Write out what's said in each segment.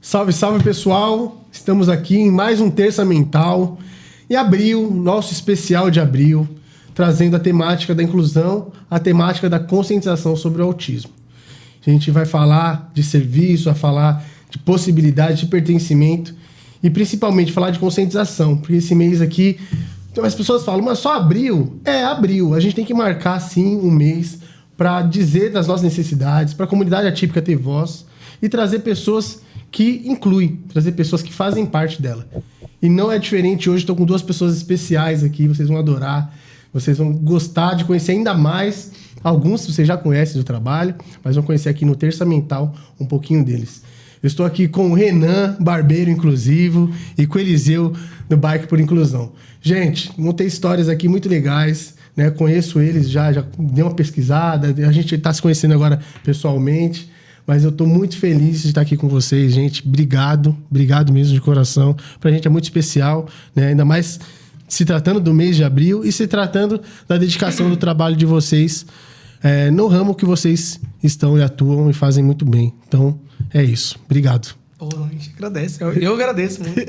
Salve, salve, pessoal! Estamos aqui em mais um Terça Mental. Em abril, nosso especial de abril, trazendo a temática da inclusão, a temática da conscientização sobre o autismo. A gente vai falar de serviço, vai falar de possibilidade de pertencimento e principalmente falar de conscientização, porque esse mês aqui, então as pessoas falam, mas só abril? É, abril. A gente tem que marcar, sim, um mês para dizer das nossas necessidades, para a comunidade atípica ter voz e trazer pessoas que incluem, trazer pessoas que fazem parte dela. E não é diferente hoje, estou com duas pessoas especiais aqui, vocês vão adorar, vocês vão gostar de conhecer ainda mais, alguns vocês já conhecem do trabalho, mas vão conhecer aqui no Terça Mental um pouquinho deles. Eu estou aqui com o Renan, barbeiro inclusivo, e com o Eliseu, do Bike por Inclusão. Gente, montei histórias aqui muito legais, né? Conheço eles já dei uma pesquisada, a gente está se conhecendo agora pessoalmente, mas eu estou muito feliz de estar aqui com vocês, gente. Obrigado mesmo de coração. Pra gente é muito especial, né? Ainda mais se tratando do mês de abril e se tratando da dedicação do trabalho de vocês no ramo que vocês estão e atuam e fazem muito bem. Então, é isso. Obrigado. Pô, a gente agradece. Eu agradeço muito.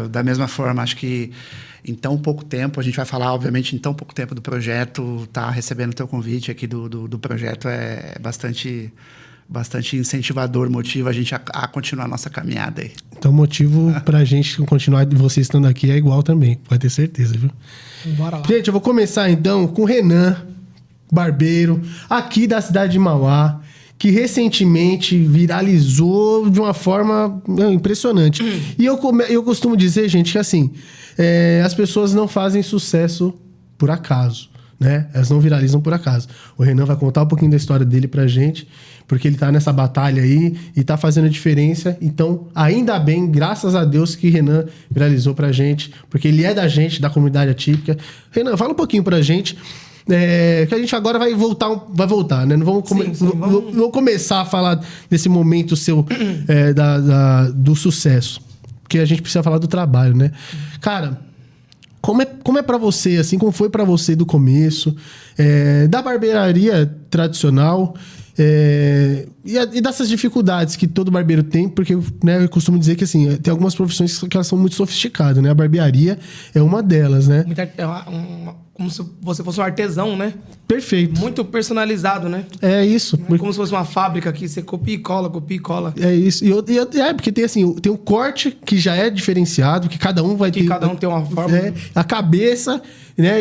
Da mesma forma, acho que em tão pouco tempo, a gente vai falar, obviamente, em tão pouco tempo do projeto, tá recebendo o teu convite aqui do projeto é bastante incentivador, motiva a gente a continuar a nossa caminhada aí. Então, o motivo pra gente continuar, de vocês estando aqui, é igual também. Pode ter certeza, viu? Bora lá. Gente, eu vou começar então com o Renan, barbeiro, aqui da cidade de Mauá, que recentemente viralizou de uma forma impressionante. E eu costumo dizer, gente, que assim, as pessoas não fazem sucesso por acaso, né? Elas não viralizam por acaso. O Renan vai contar um pouquinho da história dele pra gente, porque ele tá nessa batalha aí e tá fazendo a diferença. Então, ainda bem, graças a Deus que Renan viralizou pra gente, porque ele é da gente, da comunidade atípica. Renan, fala um pouquinho pra gente, que a gente agora vai voltar, né? Não vamos começar a falar desse momento seu do sucesso, porque a gente precisa falar do trabalho, né? Cara, como é pra você, assim, como foi pra você do começo, da barbearia tradicional, e dessas dificuldades que todo barbeiro tem, porque, né, eu costumo dizer que, assim, tem algumas profissões que elas são muito sofisticadas, né? A barbearia é uma delas, né? Como se você fosse um artesão, né? Perfeito. Muito personalizado, né? É isso. Como se fosse uma fábrica que você copia e cola. É isso. Porque tem assim, tem um corte que já é diferenciado, que cada um vai ter... Que cada um tem uma forma. A cabeça, né?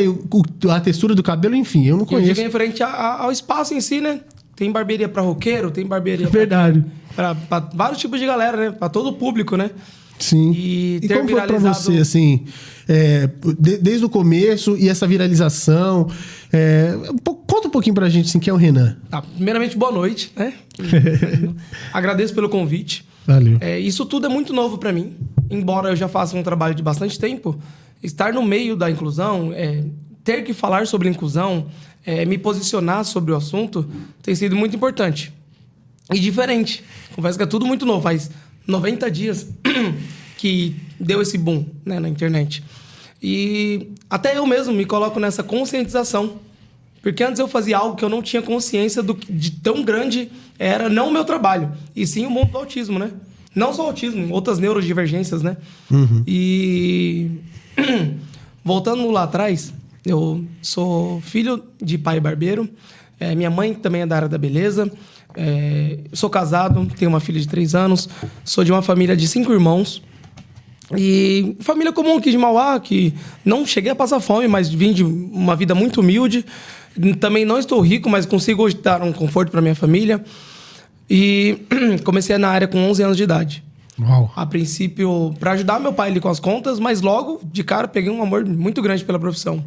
A textura do cabelo, enfim, eu não conheço. E em frente ao espaço em si, né? Tem barbearia pra roqueiro, tem barbearia Verdade. pra vários tipos de galera, né? Pra todo o público, né? Sim. E como foi pra você, assim, desde o começo e essa viralização? Conta um pouquinho pra gente, assim, quem é o Renan. Primeiramente, boa noite, né? Agradeço pelo convite. Valeu. Isso tudo é muito novo pra mim. Embora eu já faça um trabalho de bastante tempo, estar no meio da inclusão, ter que falar sobre inclusão, me posicionar sobre o assunto, tem sido muito importante. E diferente. Confesso que é tudo muito novo. Faz 90 dias que deu esse boom, né, na internet. E até eu mesmo me coloco nessa conscientização. Porque antes eu fazia algo que eu não tinha consciência de tão grande era não o meu trabalho, e sim o mundo do autismo, né? Não só o autismo, outras neurodivergências, né? Uhum. E voltando lá atrás, eu sou filho de pai barbeiro. Minha mãe também é da área da beleza. Sou casado, tenho uma filha de 3 anos. Sou de uma família de 5 irmãos. E família comum aqui de Mauá, que não cheguei a passar fome, mas vim de uma vida muito humilde. Também não estou rico, mas consigo hoje dar um conforto para minha família. E comecei na área com 11 anos de idade. Uau. A princípio, para ajudar meu pai ali com as contas, mas logo, de cara, peguei um amor muito grande pela profissão.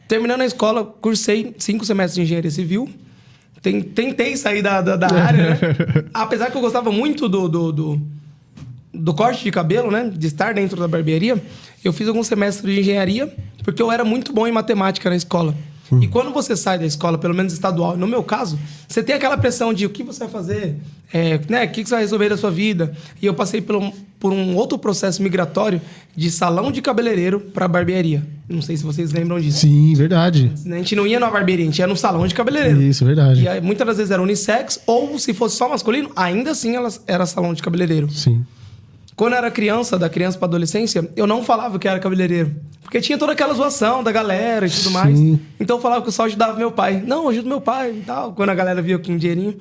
Terminando a escola, cursei 5 semestres de engenharia civil. Tentei sair da área, né? Apesar que eu gostava muito do corte de cabelo, né? De estar dentro da barbearia. Eu fiz alguns semestres de engenharia, porque eu era muito bom em matemática na escola. E quando você sai da escola, pelo menos estadual, no meu caso, você tem aquela pressão de o que você vai fazer, né? O que você vai resolver da sua vida. E eu passei por um outro processo migratório de salão de cabeleireiro para barbearia. Não sei se vocês lembram disso. Sim, verdade. A gente não ia na barbearia, a gente ia no salão de cabeleireiro. Isso, verdade. E aí, muitas das vezes era unissex, ou se fosse só masculino, ainda assim era salão de cabeleireiro. Sim. Quando eu era criança, da criança pra adolescência, eu não falava que era cabeleireiro. Porque tinha toda aquela zoação da galera e tudo mais. Então eu falava que eu só ajudava meu pai. Não, eu ajudo meu pai e tal. Quando a galera via com um dinheirinho.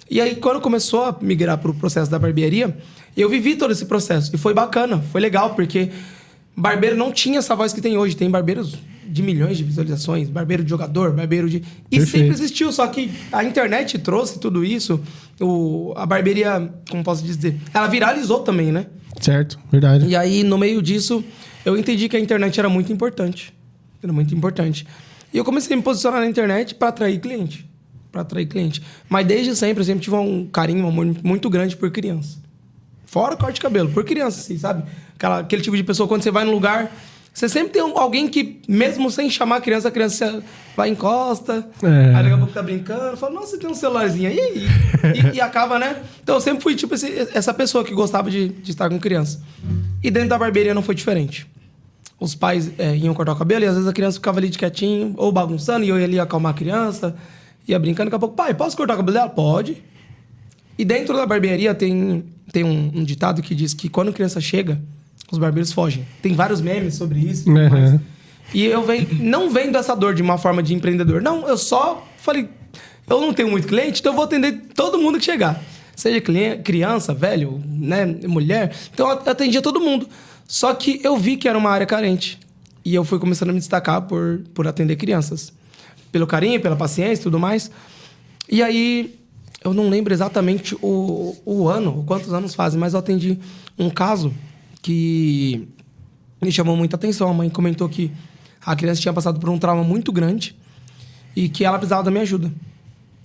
E aí, quando começou a migrar pro processo da barbearia, eu vivi todo esse processo. E foi bacana, foi legal, porque barbeiro não tinha essa voz que tem hoje. Tem barbeiros de milhões de visualizações, barbeiro de jogador, barbeiro de... E Perfeito. sempre existiu, só que a internet trouxe tudo isso. A barbearia, como posso dizer, ela viralizou também, né? Certo, verdade. E aí, no meio disso, eu entendi que a internet era muito importante. Era muito importante. E eu comecei a me posicionar na internet para atrair cliente. Mas desde sempre, eu sempre tive um carinho, um amor muito grande por criança. Fora o corte de cabelo, por criança, assim, sabe? Aquele tipo de pessoa, quando você vai num lugar, você sempre tem alguém que, mesmo sem chamar a criança vai encosta, aí daqui a pouco tá brincando, fala, nossa, você tem um celularzinho aí? E acaba, né? Então eu sempre fui, tipo, essa pessoa que gostava de estar com criança. E dentro da barbearia não foi diferente. Os pais iam cortar o cabelo e às vezes a criança ficava ali de quietinho, ou bagunçando, e eu ia ali acalmar a criança, ia brincando, daqui a pouco, pai, posso cortar o cabelo dela? Pode. E dentro da barbearia tem um ditado que diz que quando a criança chega, os barbeiros fogem. Tem vários memes sobre isso. Uhum. E eu não vendo essa dor de uma forma de empreendedor. Não, eu só falei, eu não tenho muito cliente, então eu vou atender todo mundo que chegar. Seja criança, velho, né, mulher. Então eu atendia todo mundo. Só que eu vi que era uma área carente. E eu fui começando a me destacar por atender crianças. Pelo carinho, pela paciência e tudo mais. E aí, eu não lembro exatamente o ano, quantos anos fazem, mas eu atendi um caso que me chamou muita atenção. A mãe comentou que a criança tinha passado por um trauma muito grande e que ela precisava da minha ajuda.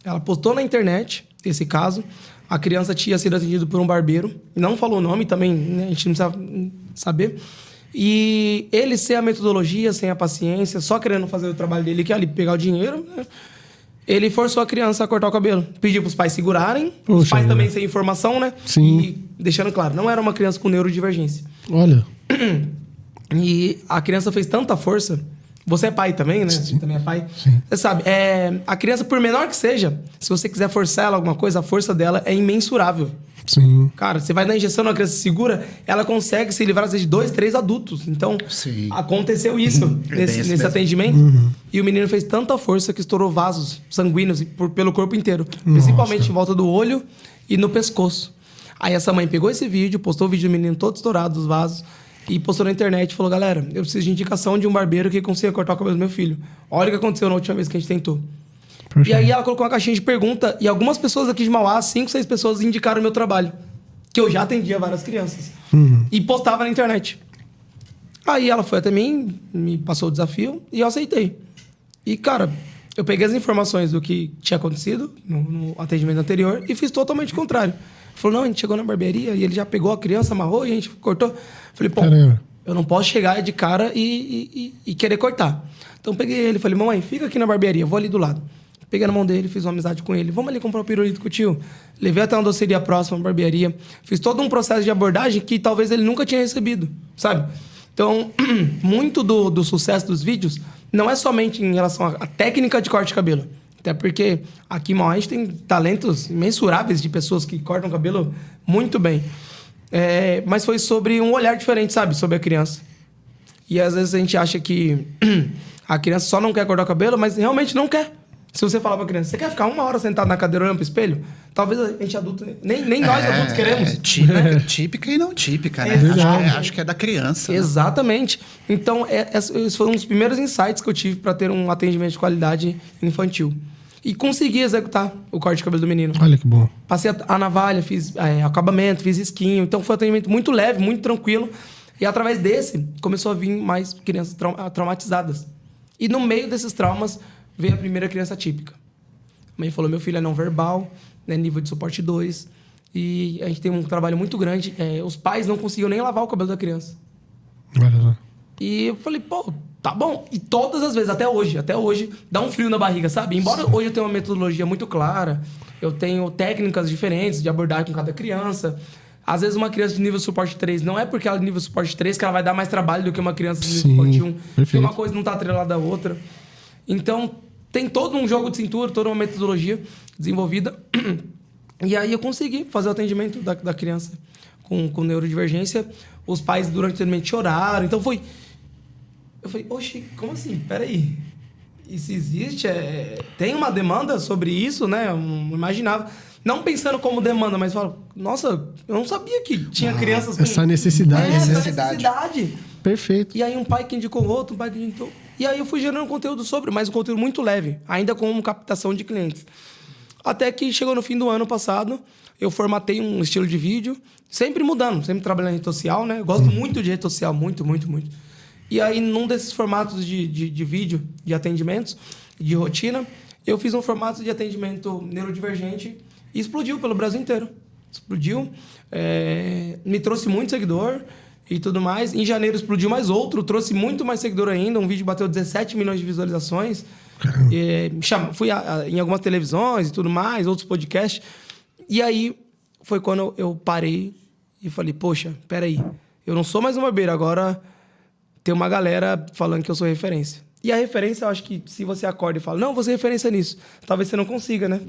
Ela postou na internet esse caso. A criança tinha sido atendida por um barbeiro. Não falou o nome também, né? A gente não precisa saber. E ele, sem a metodologia, sem a paciência, só querendo fazer o trabalho dele, que é ali pegar o dinheiro, né? Ele forçou a criança a cortar o cabelo. Pediu para os pais segurarem. Poxa, os pais também sem informação, né? Sim. E deixando claro, não era uma criança com neurodivergência. Olha. E a criança fez tanta força. Você é pai também, né? Sim. Você também é pai. Sim. Você sabe, a criança, por menor que seja, se você quiser forçar ela alguma coisa, a força dela é imensurável. Sim. Cara, você vai dar injeção na criança segura, ela consegue se livrar, às vezes, de 2, 3 adultos. Então, Sim. aconteceu isso nesse mesmo. atendimento. Uhum. E o menino fez tanta força que estourou vasos sanguíneos pelo corpo inteiro. Principalmente em volta do olho e no pescoço. Aí essa mãe pegou esse vídeo, postou o vídeo do menino todo estourado dos vasos e postou na internet e falou, galera, eu preciso de indicação de um barbeiro que consiga cortar o cabelo do meu filho. Olha o que aconteceu na última vez que a gente tentou. E aí ela colocou uma caixinha de pergunta e algumas pessoas aqui de Mauá, 5, 6 pessoas indicaram o meu trabalho. Que eu já atendia várias crianças. E postava na internet. Aí ela foi até mim, me passou o desafio e eu aceitei. E, cara, eu peguei as informações do que tinha acontecido no atendimento anterior e fiz totalmente o contrário. Falou, não, a gente chegou na barbearia e ele já pegou a criança, amarrou e a gente cortou. Falei, pô, Caramba. eu não posso chegar de cara e querer cortar. Então peguei ele, falei, mamãe, fica aqui na barbearia, vou ali do lado. Peguei na mão dele, fiz uma amizade com ele. Vamos ali comprar um pirulito com o tio. Levei até uma doceria próxima, uma barbearia. Fiz todo um processo de abordagem que talvez ele nunca tinha recebido, sabe? Então, muito do sucesso dos vídeos não é somente em relação à técnica de corte de cabelo. Até porque aqui em Mauá a gente tem talentos imensuráveis de pessoas que cortam o cabelo muito bem. Mas foi sobre um olhar diferente, sabe? Sobre a criança. E às vezes a gente acha que a criança só não quer cortar o cabelo, mas realmente não quer. Se você falar pra criança, você quer ficar 1 hora sentado na cadeira olhando pro espelho? Talvez a gente adulto... Nem nós adultos queremos. Típica e não típica, né? Acho que é da criança. Exatamente. Então, esse foi um dos primeiros insights que eu tive para ter um atendimento de qualidade infantil. E consegui executar o corte de cabelo do menino. Olha que bom. Passei a navalha, fiz acabamento, fiz esquinho. Então, foi um atendimento muito leve, muito tranquilo. E através desse, começou a vir mais crianças traumatizadas. E no meio desses traumas, veio a primeira criança típica. A mãe falou, meu filho é não verbal, né, nível de suporte 2. E a gente tem um trabalho muito grande. Os pais não conseguiam nem lavar o cabelo da criança. Olha lá. E eu falei, pô, tá bom. E todas as vezes, até hoje, dá um frio na barriga, sabe? Embora hoje eu tenha uma metodologia muito clara, eu tenho técnicas diferentes de abordar com cada criança. Às vezes uma criança de nível suporte 3, não é porque ela é de nível suporte 3 que ela vai dar mais trabalho do que uma criança de nível suporte 1. Porque uma coisa não tá atrelada à outra. Então, tem todo um jogo de cintura, toda uma metodologia desenvolvida. E aí eu consegui fazer o atendimento da criança com neurodivergência. Os pais, durante o atendimento, choraram. Então foi... Eu falei, oxe, como assim? Peraí. Isso existe? Tem uma demanda sobre isso, né? Eu não imaginava. Não pensando como demanda, mas falo, nossa, eu não sabia que tinha crianças com... Essa necessidade. Essa necessidade. Perfeito. E aí um pai que indicou outro, um pai que indicou... E aí eu fui gerando conteúdo sobre, mas um conteúdo muito leve, ainda com captação de clientes. Até que chegou no fim do ano passado, eu formatei um estilo de vídeo, sempre mudando, sempre trabalhando em rede social, né? Eu gosto muito de rede social, muito, muito, muito. E aí, num desses formatos de vídeo, de atendimentos, de rotina, eu fiz um formato de atendimento neurodivergente e explodiu pelo Brasil inteiro. Explodiu, me trouxe muito seguidor e tudo mais. Em janeiro explodiu mais outro, trouxe muito mais seguidor ainda. Um vídeo bateu 17 milhões de visualizações. Fui em algumas televisões e tudo mais, outros podcasts. E aí foi quando eu parei e falei, poxa, peraí, eu não sou mais uma barbeiro, agora tem uma galera falando que eu sou referência. E a referência, eu acho que se você acorda e fala, não, você é referência nisso, talvez você não consiga, né?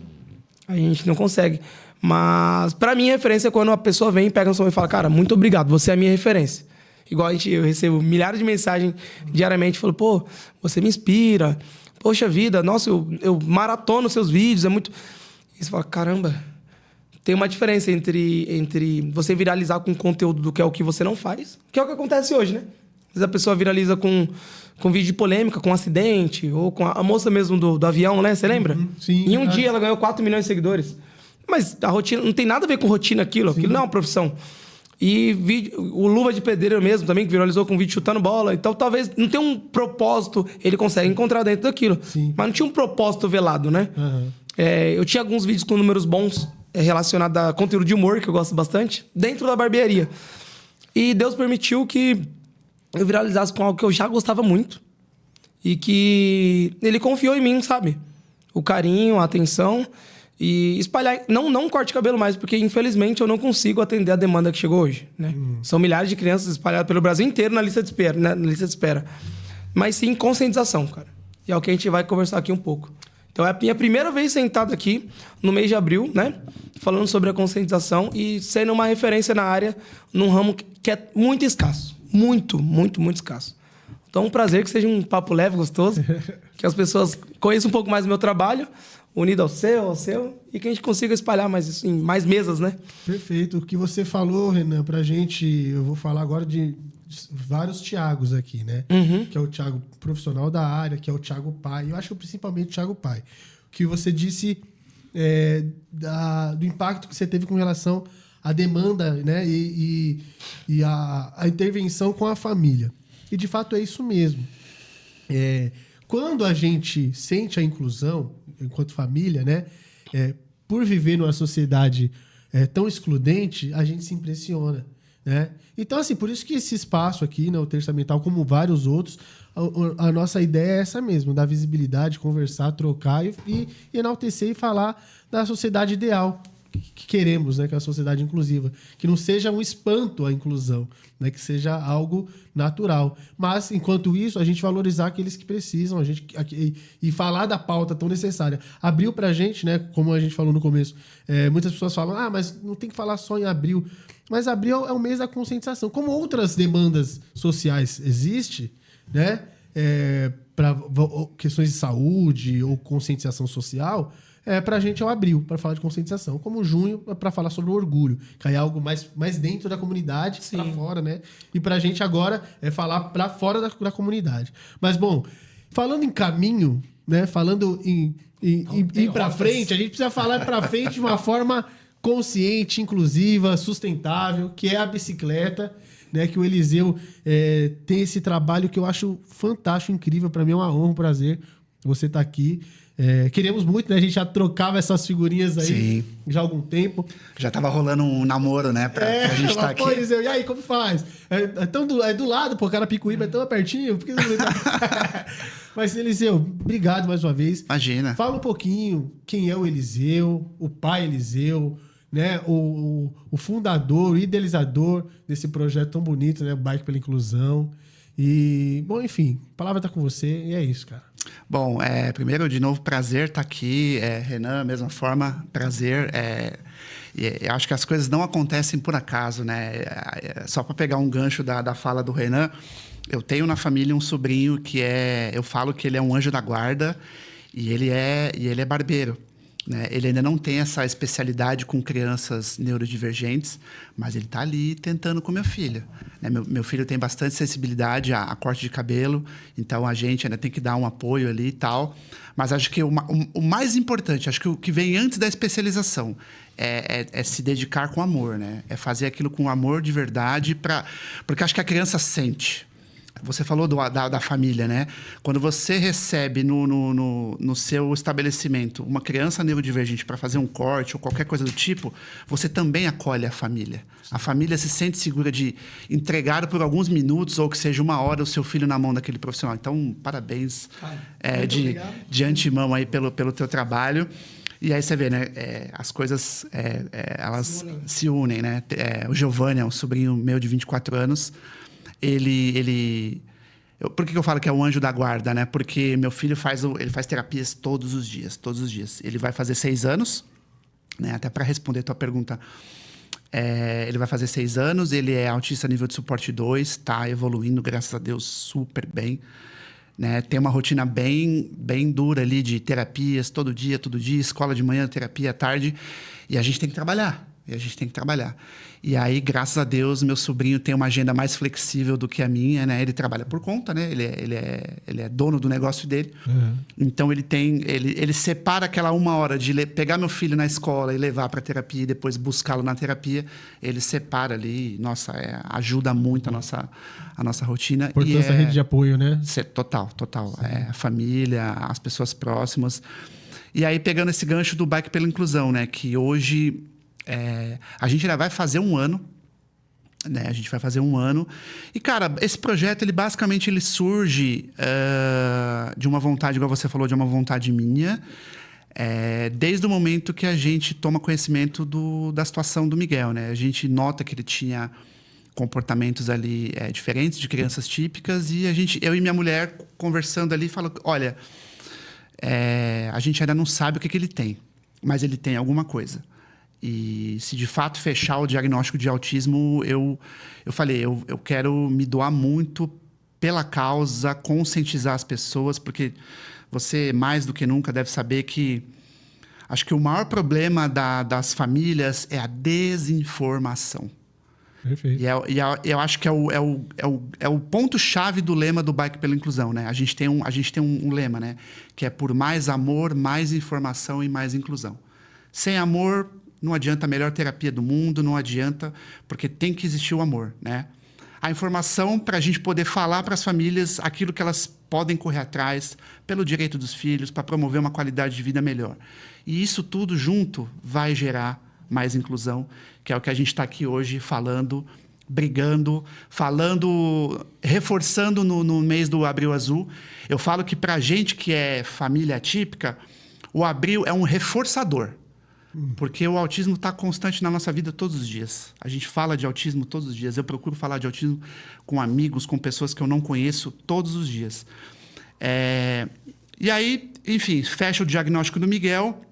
A gente não consegue. Mas, pra mim, a referência é quando a pessoa vem, pega no som e fala, cara, muito obrigado, você é a minha referência. Igual eu recebo milhares de mensagens diariamente, falo, pô, você me inspira, poxa vida, nossa, eu maratono seus vídeos, é muito... E você fala, caramba, tem uma diferença entre você viralizar com conteúdo do que é o que você não faz, que é o que acontece hoje, né? Às vezes a pessoa viraliza com vídeo de polêmica, com um acidente, ou com a moça mesmo do avião, né? Você lembra? Sim. Em um dia ela ganhou 4 milhões de seguidores. Mas a rotina não tem nada a ver com rotina aquilo não é uma profissão. E o Luva de Pedreiro mesmo também, que viralizou com um vídeo chutando bola. Então talvez não tenha um propósito, ele consegue encontrar dentro daquilo. Sim. Mas não tinha um propósito velado, né? Eu tinha alguns vídeos com números bons relacionados a conteúdo de humor, que eu gosto bastante, dentro da barbearia. E Deus permitiu que eu viralizasse com algo que eu já gostava muito. E que ele confiou em mim, sabe? O carinho, a atenção. E espalhar... Não corte de cabelo mais, porque infelizmente eu não consigo atender a demanda que chegou hoje, né? São milhares de crianças espalhadas pelo Brasil inteiro na lista de espera, né? Na lista de espera. Mas sim conscientização, cara. E é o que a gente vai conversar aqui um pouco. Então é a minha primeira vez sentado aqui, no mês de abril, né? Falando sobre a conscientização e sendo uma referência na área, num ramo que é muito escasso. Muito, muito, muito escasso. Então, é um prazer que seja um papo leve, gostoso. Que as pessoas conheçam um pouco mais do meu trabalho, unido ao seu, e que a gente consiga espalhar mais isso em mais mesas, né? Perfeito. O que você falou, Renan, pra gente, eu vou falar agora de vários Thiagos aqui, né? Que é o Thiago profissional da área, que é o Thiago pai. Eu acho que principalmente o Thiago pai. O que você disse do impacto que você teve com relação à demanda, né? E a intervenção com a família. E, de fato, é isso mesmo. Quando a gente sente a inclusão, enquanto família, né? Por viver numa sociedade tão excludente, a gente se impressiona, né? Então, assim, por isso que esse espaço aqui, né, o Terça Mental, como vários outros, a nossa ideia é essa mesmo, dar visibilidade, conversar, trocar e enaltecer e falar da sociedade ideal que queremos, né, que é a sociedade inclusiva. Que não seja um espanto a inclusão, né, que seja algo natural. Mas, enquanto isso, a gente valorizar aqueles que precisam e falar da pauta tão necessária. Abril pra gente, né, como a gente falou no começo, muitas pessoas falam, mas não tem que falar só em abril. Mas abril é o mês da conscientização. Como outras demandas sociais existem, né, para questões de saúde ou conscientização social, pra gente é o abril, para falar de conscientização. Como junho, para falar sobre o orgulho, que é algo mais dentro da comunidade, para fora, né? E pra gente agora é falar para fora da comunidade. Mas, bom, falando em caminho, né? Falando em ir para frente, a gente precisa falar para frente de uma forma consciente, inclusiva, sustentável, que é a bicicleta, né? Que o Eliseu tem esse trabalho que eu acho fantástico, incrível. Para mim é uma honra, um prazer você estar aqui. Queremos muito, né? A gente já trocava essas figurinhas aí. Sim. Já há algum tempo. Já tava rolando um namoro, né? Pra gente estar aqui. Eliseu, e aí, como faz? É do lado, pô, Carapicuíba é tão pertinho. Por que você não... Mas, Eliseu, obrigado mais uma vez. Imagina. Fala um pouquinho quem é o Eliseu, o pai Eliseu, né, o fundador, o idealizador desse projeto tão bonito, né, o Bike pela Inclusão. E, bom, enfim, a palavra tá com você e é isso, cara. Bom, primeiro, de novo, prazer estar aqui. Renan, mesma forma, prazer. Eu acho que as coisas não acontecem por acaso, né? Só para pegar um gancho da fala do Renan, eu tenho na família um sobrinho que eu falo que ele é um anjo da guarda e ele é barbeiro. Né? Ele ainda não tem essa especialidade com crianças neurodivergentes, mas ele está ali tentando com meu filho. Né? Meu filho tem bastante sensibilidade a corte de cabelo, então a gente ainda tem que dar um apoio ali e tal. Mas acho que o mais importante, acho que o que vem antes da especialização é se dedicar com amor, né? É fazer aquilo com amor de verdade, porque acho que a criança sente. Você falou da família, né? Quando você recebe no seu estabelecimento uma criança neurodivergente para fazer um corte ou qualquer coisa do tipo, você também acolhe a família. A família se sente segura de entregar por alguns minutos ou que seja uma hora o seu filho na mão daquele profissional. Então, parabéns de antemão aí pelo teu trabalho. E aí você vê, né? As coisas, elas se unem, né? O Giovanni é um sobrinho meu de 24 anos. Por que eu falo que é o anjo da guarda, né? Porque meu filho faz terapias todos os dias. Ele vai fazer 6 anos, né? Até para responder a tua pergunta, ele vai fazer 6 anos, ele é autista nível de suporte 2, está evoluindo, graças a Deus, super bem. Né? Tem uma rotina bem dura ali de terapias, todo dia, escola de manhã, terapia à tarde, e a gente tem que trabalhar. E aí, graças a Deus, meu sobrinho tem uma agenda mais flexível do que a minha, né? Ele trabalha por conta, né? Ele é dono do negócio dele. Uhum. Então, ele separa aquela 1 hora de pegar meu filho na escola e levar para terapia e depois buscá-lo na terapia. Ele separa ali. Nossa, ajuda muito a nossa rotina. Porque essa rede de apoio, né? Total. A família, as pessoas próximas. E aí, pegando esse gancho do Bike pela Inclusão, né? Que hoje... a gente ainda vai fazer 1 ano, né? A gente vai fazer 1 ano. E, cara, esse projeto, ele basicamente surge de uma vontade, igual você falou, de uma vontade minha, desde o momento que a gente toma conhecimento da situação do Miguel, né? A gente nota que ele tinha comportamentos ali diferentes de crianças típicas e eu e minha mulher conversando ali, falando, olha, a gente ainda não sabe o que ele tem, mas ele tem alguma coisa. E se de fato fechar o diagnóstico de autismo, eu falei, eu quero me doar muito pela causa, conscientizar as pessoas, porque você, mais do que nunca, deve saber que acho que o maior problema das famílias é a desinformação. Perfeito. E eu acho que é o ponto-chave do lema do Bike pela Inclusão, né? A gente tem um lema, né? Que é por mais amor, mais informação e mais inclusão. Sem amor... não adianta a melhor terapia do mundo, não adianta, porque tem que existir o amor, né? A informação para a gente poder falar para as famílias aquilo que elas podem correr atrás, pelo direito dos filhos, para promover uma qualidade de vida melhor. E isso tudo junto vai gerar mais inclusão, que é o que a gente está aqui hoje falando, brigando, reforçando no mês do Abril Azul. Eu falo que para a gente que é família atípica, o Abril é um reforçador. Porque o autismo está constante na nossa vida todos os dias. A gente fala de autismo todos os dias. Eu procuro falar de autismo com amigos, com pessoas que eu não conheço todos os dias. E aí, enfim, fecha o diagnóstico do Miguel.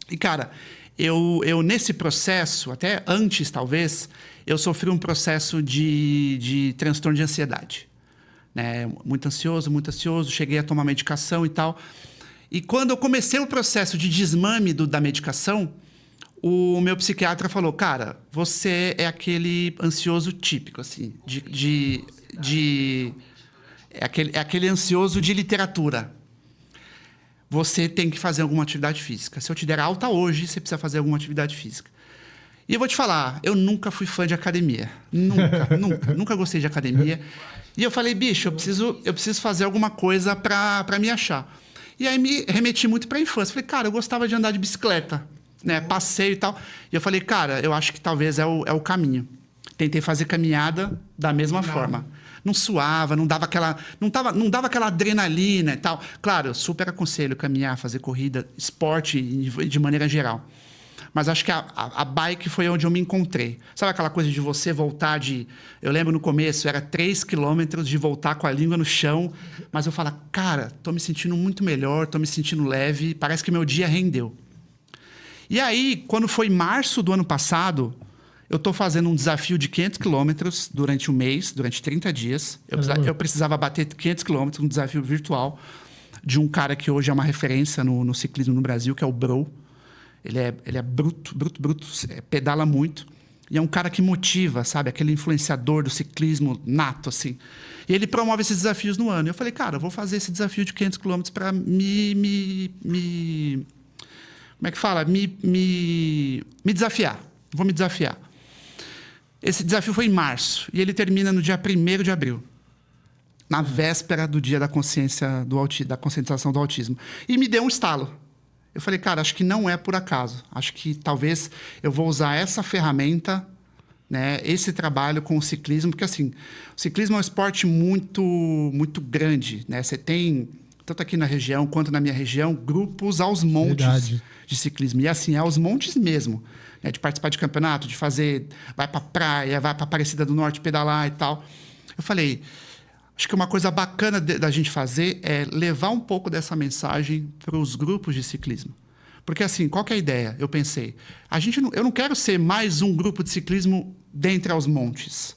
E, cara, eu nesse processo, até antes talvez, eu sofri um processo de transtorno de ansiedade. Né? Muito ansioso, cheguei a tomar medicação e tal. E quando eu comecei o processo de desmame da medicação, o meu psiquiatra falou, cara, você é aquele ansioso típico, assim, é aquele ansioso de literatura. Você tem que fazer alguma atividade física. Se eu te der alta hoje, você precisa fazer alguma atividade física. E eu vou te falar, eu nunca fui fã de academia. Nunca gostei de academia. E eu falei, bicho, eu preciso fazer alguma coisa para me achar. E aí me remeti muito para a infância. Falei, cara, eu gostava de andar de bicicleta, né? Passeio e tal. E eu falei, cara, eu acho que talvez é o caminho. Tentei fazer caminhada da mesma forma. Não suava, não dava aquela adrenalina e tal. Claro, eu super aconselho caminhar, fazer corrida, esporte de maneira geral. Mas acho que a bike foi onde eu me encontrei. Sabe aquela coisa de você voltar de... Eu lembro no começo, era 3 quilômetros de voltar com a língua no chão. Mas eu falo, cara, tô me sentindo muito melhor, tô me sentindo leve. Parece que meu dia rendeu. E aí, quando foi março do ano passado, eu tô fazendo um desafio de 500 quilômetros durante um mês, durante 30 dias. Eu precisava bater 500 quilômetros, um desafio virtual, de um cara que hoje é uma referência no ciclismo no Brasil, que é o Bro. Ele é bruto, pedala muito. E é um cara que motiva, sabe? Aquele influenciador do ciclismo nato, assim. E ele promove esses desafios no ano. E eu falei, cara, eu vou fazer esse desafio de 500 quilômetros para como é que fala? Me desafiar. Vou me desafiar. Esse desafio foi em março. E ele termina no dia 1º de abril. Na véspera do dia da da conscientização do autismo. E me deu um estalo. Eu falei, cara, acho que não é por acaso. Acho que talvez eu vou usar essa ferramenta, né, esse trabalho com o ciclismo, porque assim, o ciclismo é um esporte muito, muito grande, né? Você tem, tanto aqui na região quanto na minha região, grupos aos montes de ciclismo. E assim, é aos montes mesmo. Né, de participar de campeonato, de fazer, vai pra praia, vai pra Aparecida do Norte pedalar e tal. Eu falei, acho que uma coisa bacana da gente fazer é levar um pouco dessa mensagem para os grupos de ciclismo. Porque assim, qual que é a ideia? Eu pensei, eu não quero ser mais um grupo de ciclismo dentre aos montes.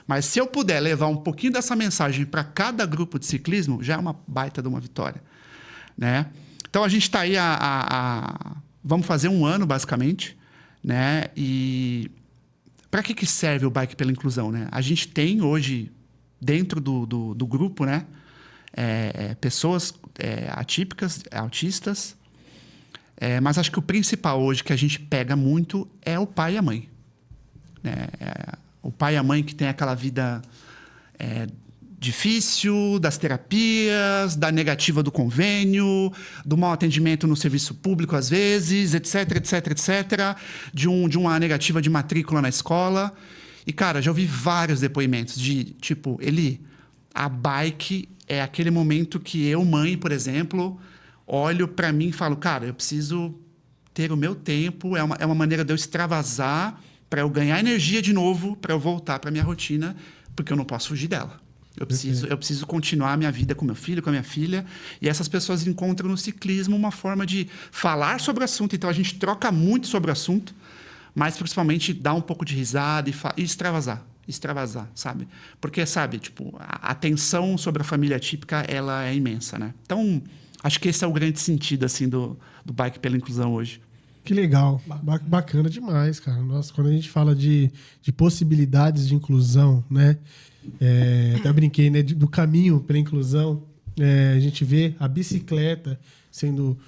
Mas se eu puder levar um pouquinho dessa mensagem para cada grupo de ciclismo, já é uma baita de uma vitória. Né? Então a gente está aí vamos fazer um ano, basicamente. Né? E para que serve o Bike pela Inclusão? Né? A gente tem hoje, dentro do grupo, né? Pessoas atípicas, autistas. Mas acho que o principal hoje que a gente pega muito é o pai e a mãe. Né? O pai e a mãe que tem aquela vida difícil, das terapias, da negativa do convênio, do mau atendimento no serviço público às vezes, etc, etc, etc, de uma negativa de matrícula na escola. E, cara, já ouvi vários depoimentos de, tipo, a bike é aquele momento que eu, mãe, por exemplo, olho para mim e falo, cara, eu preciso ter o meu tempo, é uma maneira de eu extravasar para eu ganhar energia de novo, para eu voltar para minha rotina, porque eu não posso fugir dela. Eu preciso continuar a minha vida com meu filho, com a minha filha, e essas pessoas encontram no ciclismo uma forma de falar sobre o assunto. Então, a gente troca muito sobre o assunto, mas principalmente dar um pouco de risada e extravasar, sabe? Porque, sabe, tipo, a tensão sobre a família típica, ela é imensa, né? Então, acho que esse é o grande sentido, assim, do Bike pela Inclusão hoje. Que legal. Bacana demais, cara. Nossa, quando a gente fala de possibilidades de inclusão, né? Até brinquei, né? Do caminho pela inclusão, a gente vê a bicicleta sendo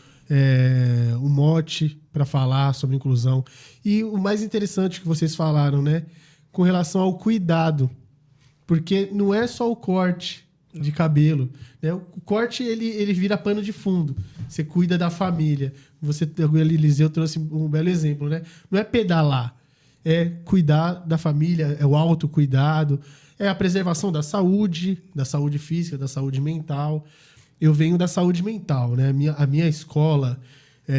um mote para falar sobre inclusão. E o mais interessante que vocês falaram, né? Com relação ao cuidado. Porque não é só o corte de cabelo. Né? O corte, ele vira pano de fundo. Você cuida da família. O Eliseu trouxe um belo exemplo, né? Não é pedalar. É cuidar da família, é o autocuidado, é a preservação da saúde física, da saúde mental. Eu venho da saúde mental, né? A minha escola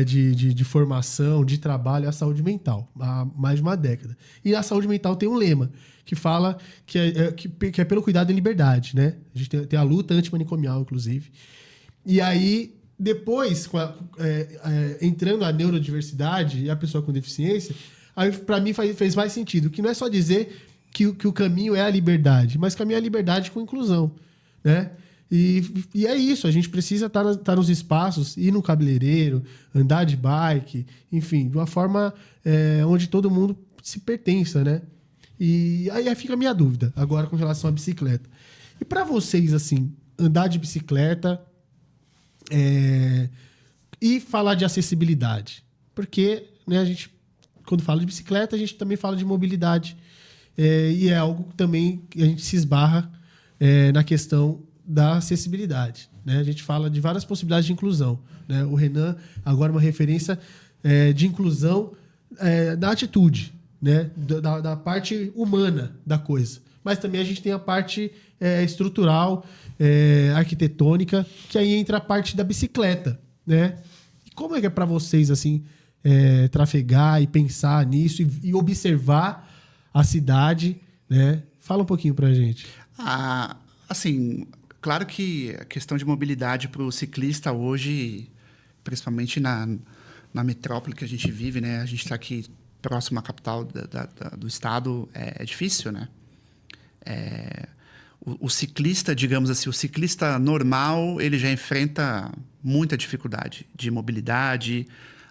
de formação, de trabalho, é a saúde mental, há mais de uma década. E a saúde mental tem um lema que fala que é pelo cuidado e liberdade, né? A gente tem a luta antimanicomial, inclusive. E aí, depois, entrando a neurodiversidade e a pessoa com deficiência, aí para mim fez mais sentido, que não é só dizer que o caminho é a liberdade, mas caminho é a liberdade com inclusão, né? E é isso, a gente precisa estar nos espaços, ir no cabeleireiro, andar de bike, enfim, de uma forma onde todo mundo se pertença, né? E aí fica a minha dúvida, agora com relação à bicicleta. E para vocês, assim, andar de bicicleta e falar de acessibilidade? Porque, né, a gente, quando fala de bicicleta, a gente também fala de mobilidade. E é algo também que a gente se esbarra na questão da acessibilidade, né? A gente fala de várias possibilidades de inclusão, né? O Renan agora é uma referência de inclusão da atitude, né? Da parte humana da coisa. Mas também a gente tem a parte estrutural, arquitetônica, que aí entra a parte da bicicleta, né? E como é que é para vocês, assim, trafegar e pensar nisso e observar a cidade, né? Fala um pouquinho pra gente. Assim, claro que a questão de mobilidade para o ciclista hoje, principalmente na metrópole que a gente vive, né? A gente está aqui próximo à capital do estado, é difícil, né? O ciclista, digamos assim, o ciclista normal, ele já enfrenta muita dificuldade de mobilidade,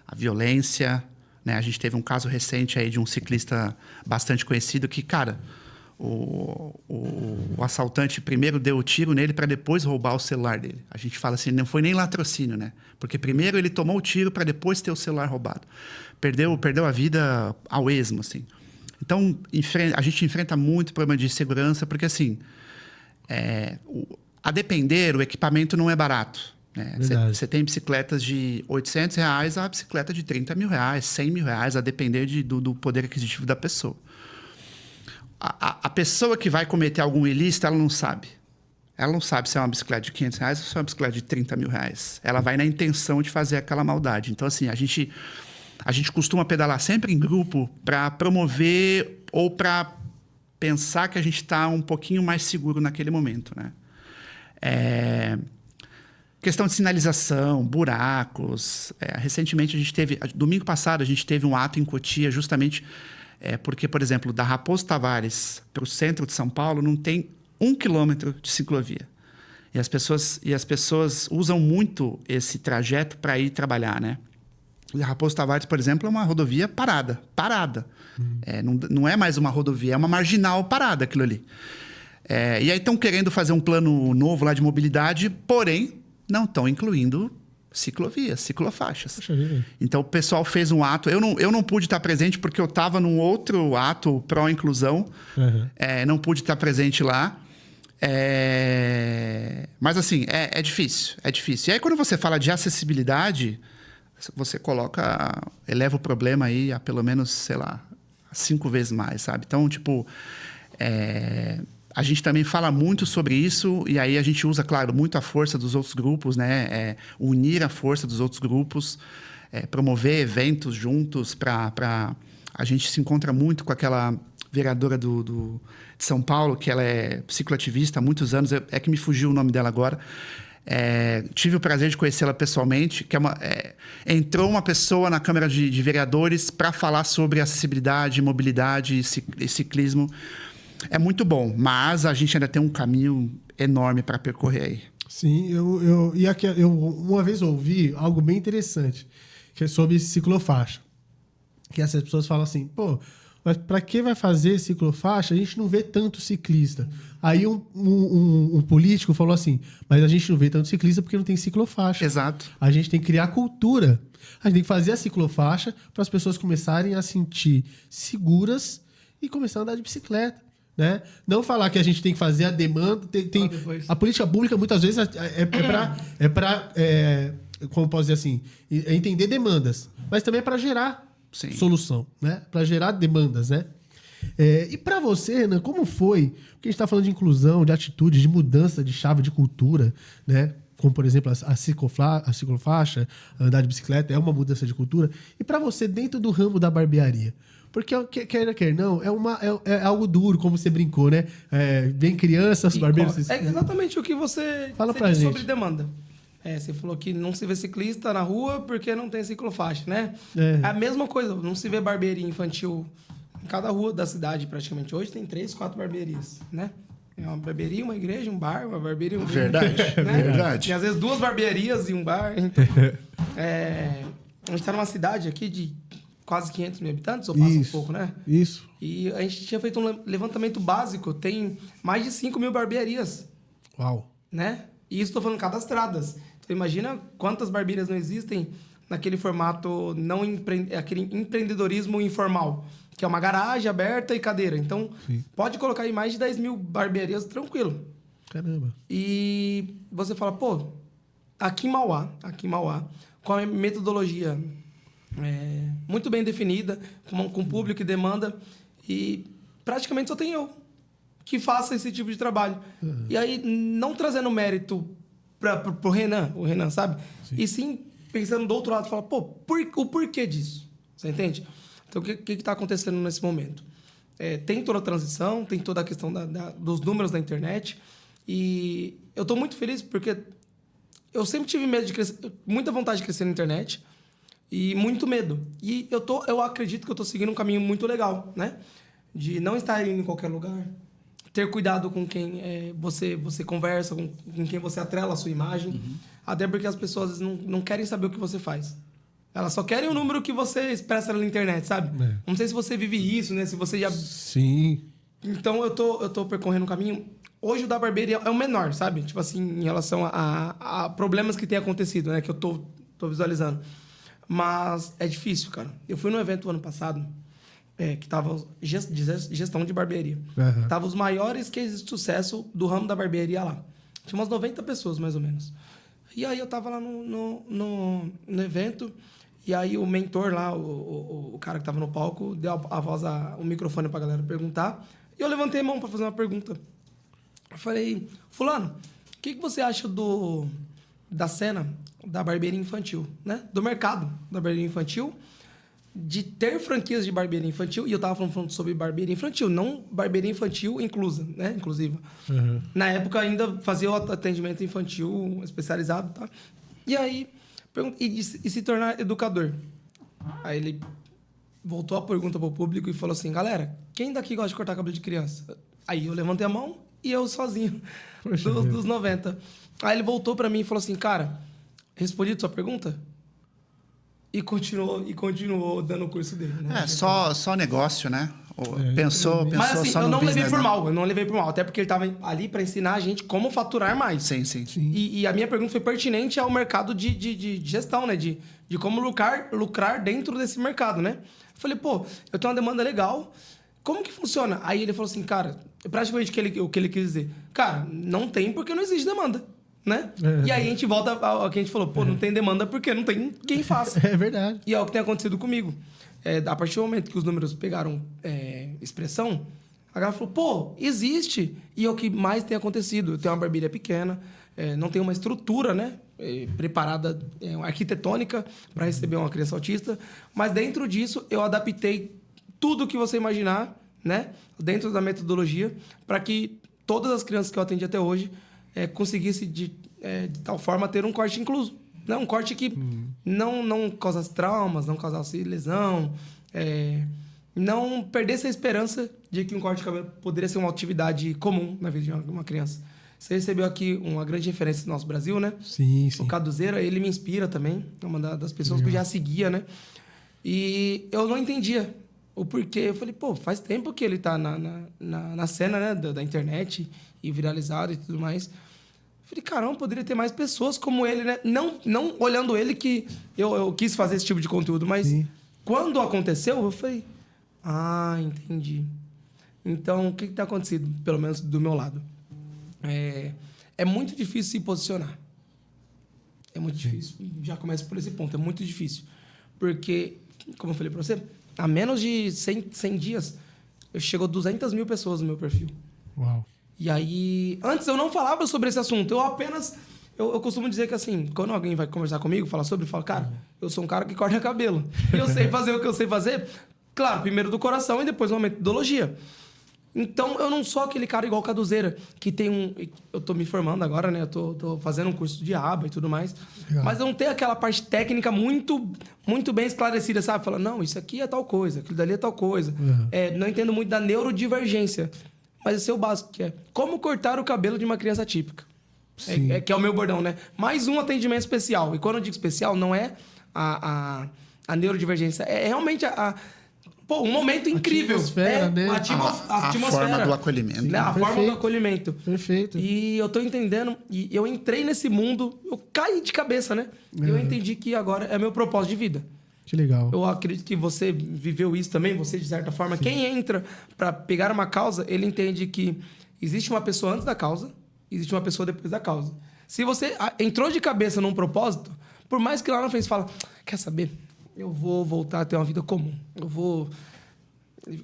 a violência, né? A gente teve um caso recente aí de um ciclista bastante conhecido que, cara, o assaltante primeiro deu o tiro nele para depois roubar o celular dele. A gente fala assim, não foi nem latrocínio, né? Porque primeiro ele tomou o tiro para depois ter o celular roubado. Perdeu a vida ao esmo, assim. Então, a gente enfrenta muito problema de segurança, porque assim, a depender, o equipamento não é barato. Você tem bicicletas de R$800 a bicicleta de R$30 mil, R$100 mil, a depender do poder aquisitivo da pessoa. A pessoa que vai cometer algum ilícito, ela não sabe. Ela não sabe se é uma bicicleta de R$500 ou se é uma bicicleta de R$30 mil. Ela vai na intenção de fazer aquela maldade. Então, assim, a gente costuma pedalar sempre em grupo para promover ou para pensar que a gente está um pouquinho mais seguro naquele momento, né? Questão de sinalização, buracos. Recentemente, domingo passado, a gente teve um ato em Cotia justamente porque, por exemplo, da Raposo Tavares para o centro de São Paulo não tem 1 quilômetro de ciclovia. E as pessoas usam muito esse trajeto para ir trabalhar, né? E a Raposo Tavares, por exemplo, é uma rodovia parada. Não é mais uma rodovia, é uma marginal parada aquilo ali. E aí estão querendo fazer um plano novo lá de mobilidade, porém não estão incluindo ciclovias, ciclofaixas. Então o pessoal fez um ato. Eu não pude estar presente porque eu estava num outro ato pró-inclusão. Uhum. Não pude estar presente lá. Mas assim, é difícil. E aí quando você fala de acessibilidade, você eleva o problema aí a pelo menos, sei lá, 5 vezes mais, sabe? Então, tipo, a gente também fala muito sobre isso e aí a gente usa, claro, muito a força dos outros grupos, né? Unir a força dos outros grupos, promover eventos juntos para... A gente se encontra muito com aquela vereadora de São Paulo, que ela é cicloativista há muitos anos, é que me fugiu o nome dela agora. Tive o prazer de conhecê-la pessoalmente, que entrou uma pessoa na Câmara de Vereadores para falar sobre acessibilidade, mobilidade e ciclismo. É muito bom, mas a gente ainda tem um caminho enorme para percorrer aí. Sim, eu uma vez ouvi algo bem interessante, que é sobre ciclofaixa. Que essas pessoas falam assim, pô, mas para que vai fazer ciclofaixa? A gente não vê tanto ciclista. Aí um político falou assim, mas a gente não vê tanto ciclista porque não tem ciclofaixa. Exato. A gente tem que criar cultura. A gente tem que fazer a ciclofaixa para as pessoas começarem a sentir seguras e começar a andar de bicicleta. Né? Não falar que a gente tem que fazer a demanda. A política pública, muitas vezes, é para como posso dizer assim, entender demandas. Mas também é para gerar solução, né? Para gerar demandas, né? E para você, Renan, como foi? Porque a gente está falando de inclusão, de atitude, de mudança de chave de cultura, né? Como, por exemplo, a ciclofaixa, andar de bicicleta é uma mudança de cultura. E para você, dentro do ramo da barbearia? Porque, quer não, é algo duro, como você brincou, né? Bem criança, os barbeiros... É exatamente o que você disse sobre demanda. Você falou que não se vê ciclista na rua porque não tem ciclofaixa, né? É a mesma coisa, não se vê barbearia infantil em cada rua da cidade, praticamente. Hoje tem 3, 4 barbearias, né? É uma barbearia, uma igreja, um bar, uma barbearia, um Verdade, né? verdade. E às vezes 2 barbearias e um bar. Então, a gente está numa cidade aqui de quase 500 mil habitantes, ou passa um pouco, né? Isso. E a gente tinha feito um levantamento básico, tem mais de 5 mil barbearias. Uau! Né? E isso estou falando cadastradas. Então imagina quantas barbearias não existem naquele formato, aquele empreendedorismo informal, que é uma garagem aberta e cadeira. Então, pode colocar aí mais de 10 mil barbearias tranquilo. Caramba! E você fala, pô, aqui em Mauá, com a metodologia muito bem definida, com público e demanda, e praticamente só tem eu que faça esse tipo de trabalho. E aí, não trazendo mérito pro Renan, o Renan, sabe? Sim. E sim, pensando do outro lado, falar, pô, o porquê disso? Você entende? Então, o que está acontecendo nesse momento? Tem toda a transição, tem toda a questão dos números da internet. E eu estou muito feliz porque eu sempre tive medo de crescer, muita vontade de crescer na internet e muito medo. E eu acredito que eu estou seguindo um caminho muito legal, né? De não estar indo em qualquer lugar, ter cuidado com quem você conversa, com quem você atrela a sua imagem. Até porque as pessoas às vezes não querem saber o que você faz. Elas só querem o número que você expressa na internet, sabe? Não sei se você vive isso, né? Se você já... Sim. Então, eu tô percorrendo um caminho... Hoje, o da barbearia é o menor, sabe? Tipo assim, em relação a problemas que têm acontecido, né? Que eu tô visualizando. Mas é difícil, cara. Eu fui num evento ano passado... que tava gestão de barbearia. Tava os maiores cases de sucesso do ramo da barbearia lá. Tinha umas 90 pessoas, mais ou menos. E aí eu tava lá no evento, e aí o mentor lá, o cara que tava no palco, deu a voz, o microfone pra galera perguntar, e eu levantei a mão pra fazer uma pergunta. Eu falei, fulano, o que você acha da cena da barbearia infantil, né? Do mercado da barbearia infantil, de ter franquias de barbearia infantil, e eu tava falando sobre barbearia infantil, não barbearia infantil inclusa, né? Inclusiva. Na época ainda fazia o atendimento infantil especializado, tá? E aí, e se tornar educador? Aí ele voltou a pergunta pro público e falou assim, galera, quem daqui gosta de cortar cabelo de criança? Aí eu levantei a mão e eu sozinho, dos 90. Aí ele voltou pra mim e falou assim, cara, respondi a sua pergunta? E continuou dando o curso dele, né? Só negócio, né? Pensou Mas assim, só eu no não levei business, por né? mal. Eu não levei por mal. Até porque ele tava ali para ensinar a gente como faturar mais. Sim. E a minha pergunta foi pertinente ao mercado de gestão, né? De como lucrar dentro desse mercado, né? Eu falei, pô, eu tenho uma demanda legal. Como que funciona? Aí ele falou assim, cara, praticamente o que ele quis dizer. Cara, não tem porque não existe demanda. Né? E aí a gente volta ao que a gente falou, pô, não tem demanda porque não tem quem faça. É verdade. E é o que tem acontecido comigo. A partir do momento que os números pegaram expressão, a galera falou, pô, existe. E é o que mais tem acontecido. Eu tenho uma barbearia pequena, não tenho uma estrutura, né? Preparada, arquitetônica, para receber uma criança autista. Mas dentro disso, eu adaptei tudo que você imaginar, né? Dentro da metodologia, para que todas as crianças que eu atendi até hoje conseguisse de tal forma ter um corte incluso. Né? Um corte que não causasse traumas, não causasse lesão, não perdesse a esperança de que um corte de cabelo poderia ser uma atividade comum na vida de uma criança. Você recebeu aqui uma grande referência do nosso Brasil, né? Sim. O Caduzeira, ele me inspira também. É uma das pessoas que eu já seguia, né? E eu não entendia o porquê. Eu falei, pô, faz tempo que ele tá na cena, né, da internet e viralizado e tudo mais. Eu falei, caramba, poderia ter mais pessoas como ele, né? Não olhando ele que eu quis fazer esse tipo de conteúdo, mas quando aconteceu, eu falei, entendi. Então, o que tá acontecendo, pelo menos do meu lado? É muito difícil se posicionar. É muito difícil. Já começa por esse ponto. É muito difícil. Porque, como eu falei pra você, há menos de 100 dias, chegou 200 mil pessoas no meu perfil. Uau. E aí, antes eu não falava sobre esse assunto. Eu apenas... Eu costumo dizer que assim, quando alguém vai conversar comigo, falar sobre, eu falo, cara, eu sou um cara que corta cabelo. E eu sei fazer o que eu sei fazer. Claro, primeiro do coração e depois uma metodologia. Então, eu não sou aquele cara igual o Caduzeira, que tem eu tô me formando agora, né? Eu tô fazendo um curso de aba e tudo mais. Legal. Mas eu não tenho aquela parte técnica muito, muito bem esclarecida, sabe? Fala, não, isso aqui é tal coisa, aquilo dali é tal coisa. Não entendo muito da neurodivergência. Mas esse é o básico, que é como cortar o cabelo de uma criança típica. Que é o meu bordão, né? Mais um atendimento especial. E quando eu digo especial, não é a neurodivergência. É realmente um momento incrível. Atmosfera, né? A forma do acolhimento. Né? A forma do acolhimento. Perfeito. E eu tô entendendo, e eu entrei nesse mundo, eu caí de cabeça, né? E eu entendi que agora é meu propósito de vida. Que legal. Eu acredito que você viveu isso também, você de certa forma. Sim. Quem entra para pegar uma causa, ele entende que existe uma pessoa antes da causa, existe uma pessoa depois da causa. Se você entrou de cabeça num propósito, por mais que lá na frente você fala, quer saber? Eu vou voltar a ter uma vida comum. Eu vou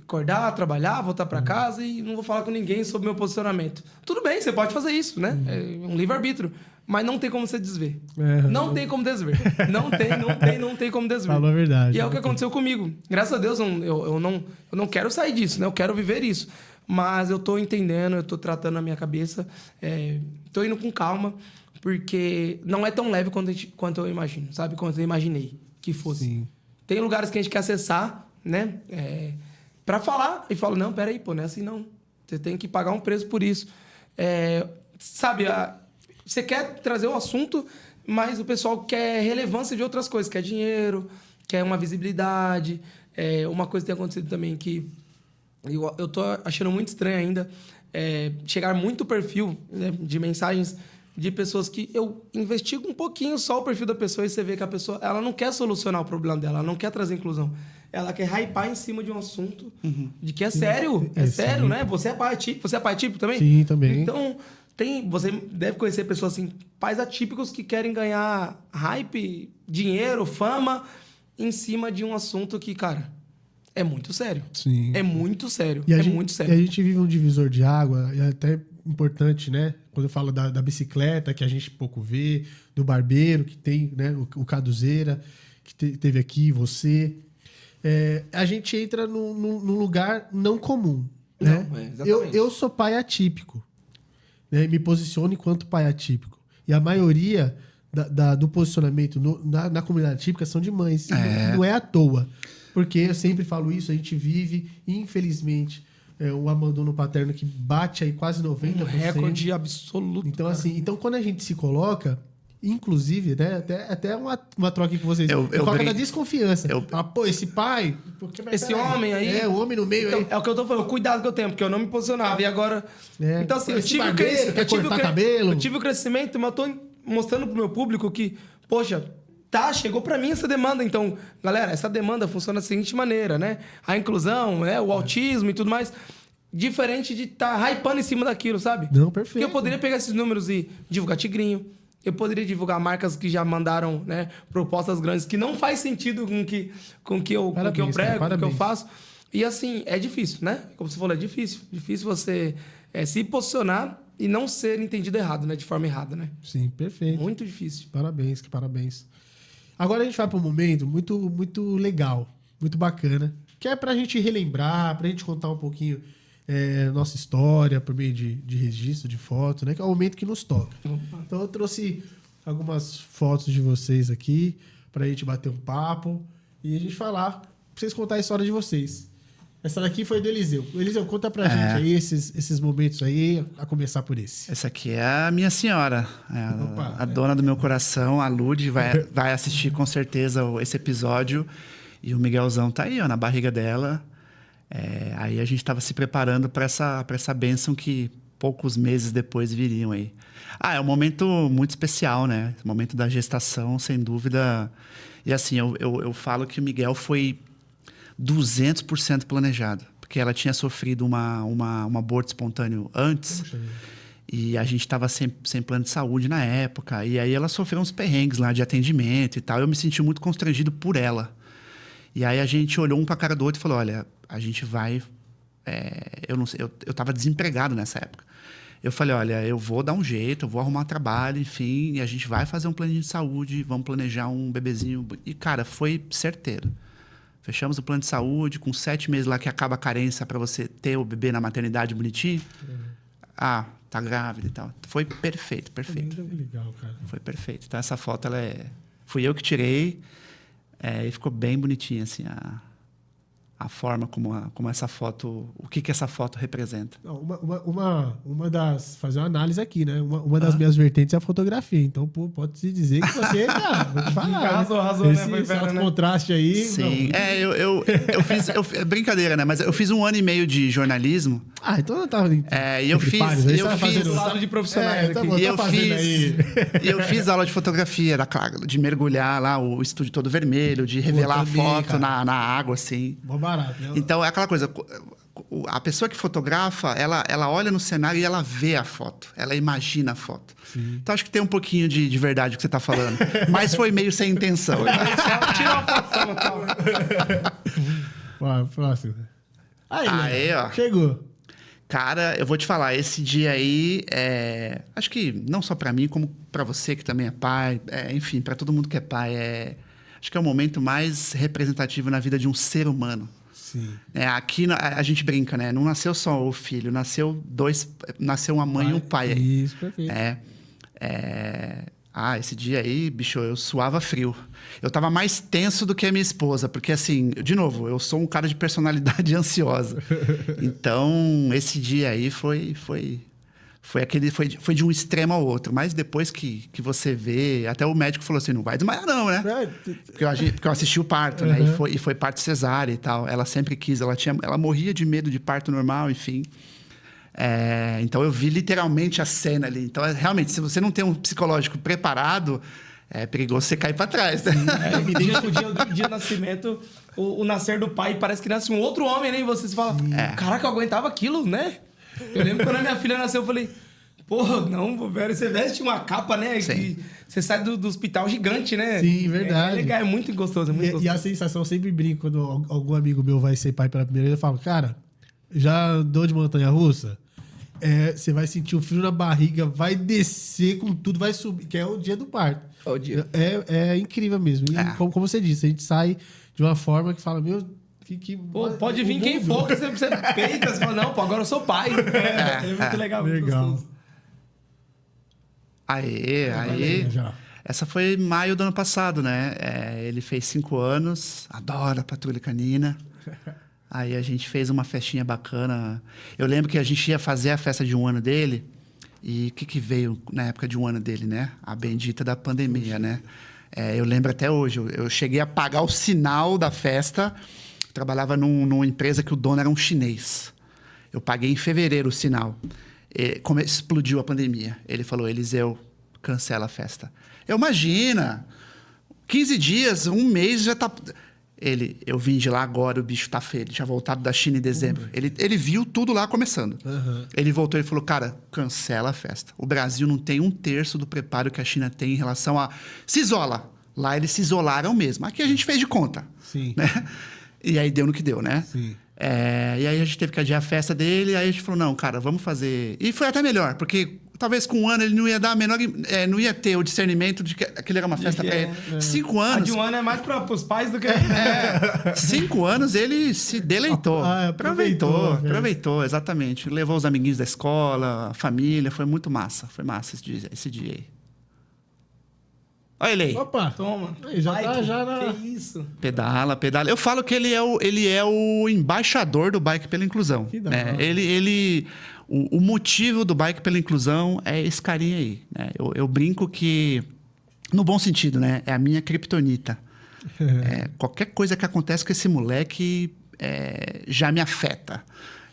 acordar, trabalhar, voltar para casa e não vou falar com ninguém sobre meu posicionamento. Tudo bem, você pode fazer isso, né? É um livre-arbítrio. mas não tem como você desver. É. Não tem como desver. Não tem como desver. Falou a verdade. E é o que aconteceu comigo. Graças a Deus, eu não quero sair disso, né? Eu quero viver isso. Mas eu tô entendendo, eu tô tratando a minha cabeça. Tô indo com calma, porque não é tão leve quanto eu imagino, sabe? Quanto eu imaginei que fosse. Sim. Tem lugares que a gente quer acessar, né? Pra falar. E fala, não, peraí, pô, não é assim não. Você tem que pagar um preço por isso. Sabe, você quer trazer o assunto, mas o pessoal quer relevância de outras coisas. Quer dinheiro, quer uma visibilidade. Uma coisa que tem acontecido também que eu tô achando muito estranho ainda. Chegar muito perfil, né, de mensagens de pessoas que eu investigo um pouquinho só o perfil da pessoa e você vê que a pessoa ela não quer solucionar o problema dela, ela não quer trazer inclusão. Ela quer hypar em cima de um assunto de que é sério. É sério, né? Você é pai atípico também? Sim, também. Então, você deve conhecer pessoas assim, pais atípicos que querem ganhar hype, dinheiro, fama em cima de um assunto que, cara, é muito sério. Sim. É muito sério. Muito E sério. a gente vive um divisor de água, e é até importante, né? Quando eu falo da bicicleta, que a gente pouco vê, do barbeiro, que tem, né? O Caduzeira, que teve aqui, você. A gente entra num lugar não comum, né? Não, exatamente. Eu sou pai atípico, né? Me posiciono enquanto pai atípico. E a maioria do posicionamento na comunidade atípica são de mães. Não é à toa. Porque eu sempre falo isso, a gente vive, infelizmente, um abandono paterno que bate aí quase 90%. Um recorde absoluto. Então, cara. assim, quando a gente se coloca, inclusive, né, até uma troca aqui com vocês, eu coloco na desconfiança. Pô, esse pai... Esse homem aí... o homem no meio então, aí. É o que eu tô falando, o cuidado que eu tenho, porque eu não me posicionava. E agora... Então, assim, eu tive cabelo. Eu tive o crescimento, mas eu tô mostrando pro meu público que, poxa... chegou pra mim essa demanda. Então, galera, essa demanda funciona da seguinte maneira, né? A inclusão, né? O autismo e tudo mais. Diferente de estar hypando em cima daquilo, sabe? Não, perfeito. Porque eu poderia pegar esses números e divulgar tigrinho. Eu poderia divulgar marcas que já mandaram, né, propostas grandes que não faz sentido com o que eu prego, com o que eu faço. E assim, é difícil, né? Como você falou, é difícil. Difícil você se posicionar e não ser entendido errado, né? De forma errada, né? Sim, perfeito. Muito difícil. Parabéns. Agora a gente vai para um momento muito, muito legal, muito bacana, que é para a gente relembrar, para a gente contar um pouquinho nossa história por meio de registro, de foto, né? Que é o momento que nos toca. Então eu trouxe algumas fotos de vocês aqui para a gente bater um papo e a gente falar, para vocês contar a história de vocês. Essa daqui foi do Eliseu. Eliseu, conta pra gente aí esses momentos aí, a começar por esse. Essa aqui é a minha senhora, a dona do meu coração, a Lud, vai assistir com certeza esse episódio. E o Miguelzão tá aí, ó, na barriga dela. Aí a gente tava se preparando para essa bênção que poucos meses depois viriam aí. É um momento muito especial, né? O momento da gestação, sem dúvida. E assim, eu falo que o Miguel foi 200% planejado, porque ela tinha sofrido um aborto espontâneo antes. Poxa. E a gente estava sem plano de saúde na época, e aí ela sofreu uns perrengues lá de atendimento e tal. Eu me senti muito constrangido por ela. E aí a gente olhou um para a cara do outro e falou, olha, a gente vai... eu não sei, eu estava desempregado nessa época. Eu falei, olha, eu vou dar um jeito, eu vou arrumar trabalho, enfim, e a gente vai fazer um planinho de saúde, vamos planejar um bebezinho. E, cara, foi certeiro. Fechamos o plano de saúde, com 7 meses lá que acaba a carência para você ter o bebê na maternidade bonitinho. Tá grávida e tal. Foi perfeito. Legal, cara. Foi perfeito. Então essa foto, fui eu que tirei e ficou bem bonitinha, assim, a forma como essa foto, o que essa foto representa. Uma das... Fazer uma análise aqui, né? Uma das minhas vertentes é a fotografia. Então, pô, pode-se dizer que você, cara, vou te falar. Arrasou, esse, né? Esse contraste aí... Sim. Eu fiz... brincadeira, né? Mas eu fiz 1 ano e meio de jornalismo. Então eu tava... E eu fiz lado de profissionais aqui. E eu fiz aula de fotografia, de mergulhar lá, o estúdio todo vermelho, de revelar a foto na água, assim. Barato, né? Então, é aquela coisa... A pessoa que fotografa, ela olha no cenário e ela vê a foto. Ela imagina a foto. Sim. Então, acho que tem um pouquinho de verdade o que você está falando. Mas foi meio sem intenção. Tira uma foto. Próximo. Aí, ó. Chegou. Cara, eu vou te falar, esse dia aí, acho que não só pra mim, como pra você que também é pai, enfim, pra todo mundo que é pai, acho que é o momento mais representativo na vida de um ser humano. Sim. Aqui a gente brinca, né? Não nasceu só o filho, nasceu uma mãe e um pai. Isso, perfeito. Esse dia aí, bicho, eu suava frio. Eu tava mais tenso do que a minha esposa, porque assim, de novo, eu sou um cara de personalidade ansiosa. Então, esse dia aí foi de um extremo ao outro. Mas depois que você vê, até o médico falou assim, não vai desmaiar não, né? Porque eu assisti o parto, né? E foi parto cesárea e tal. Ela sempre quis, ela morria de medo de parto normal, enfim. Então eu vi literalmente a cena ali. Então, realmente, se você não tem um psicológico preparado, é perigoso você cair para trás, né? O dia do nascimento, o nascer do pai, parece que nasce um outro homem, né? E você fala, caraca, eu aguentava aquilo, né? Eu lembro quando a minha filha nasceu, eu falei, porra, não, velho, você veste uma capa, né? Sim. Você sai do hospital gigante, né? Sim, verdade. É legal, é muito gostoso, E a sensação, eu sempre brinco quando algum amigo meu vai ser pai pela primeira vez, eu falo, cara, já andou de montanha-russa? Você vai sentir o frio na barriga, vai descer com tudo, vai subir, que é o dia do parto. O dia. É incrível mesmo. E como você disse, a gente sai de uma forma que fala, meu... Pô, pode vir quem for, que você peita, você fala, não, pô, agora eu sou pai. É muito legal. Legal. Aí. Essa foi maio do ano passado, né? Ele fez 5 anos, adora Patrulha Canina. Aí a gente fez uma festinha bacana. Eu lembro que a gente ia fazer a festa de 1 ano dele. E o que veio na época de 1 ano dele, né? A bendita da pandemia, né? Eu lembro até hoje. Eu cheguei a pagar o sinal da festa. Trabalhava numa empresa que o dono era um chinês. Eu paguei em fevereiro o sinal. Como explodiu a pandemia. Ele falou, Eliseu, cancela a festa. Imagina, 15 dias, 1 mês já tá... Eu vim de lá agora, o bicho tá feio. Ele tinha voltado da China em dezembro. Ele viu tudo lá começando. Ele voltou e falou, cara, cancela a festa. O Brasil não tem 1/3 do preparo que a China tem em relação a... Se isola. Lá eles se isolaram mesmo. Aqui a gente fez de conta. Sim. Né? E aí deu no que deu, né? Sim. E aí a gente teve que adiar a festa dele, aí a gente falou, não, cara, vamos fazer... E foi até melhor, porque talvez com 1 ano ele não ia dar a menor... não ia ter o discernimento de que aquilo era uma festa pra ele. 5 anos... A de 1 ano é mais pros pais do que... 5 anos ele se deleitou. Aproveitou, exatamente. Levou os amiguinhos da escola, a família, foi muito massa. Foi massa esse dia aí. Olha ele aí. Opa! Toma. Aí, já. Que isso? Pedala. Eu falo que ele é o embaixador do Bike pela Inclusão. Que da né? hora. O motivo do Bike pela Inclusão é esse carinha aí. Né? Eu brinco que, no bom sentido, né? É a minha criptonita. Qualquer coisa que acontece com esse moleque já me afeta.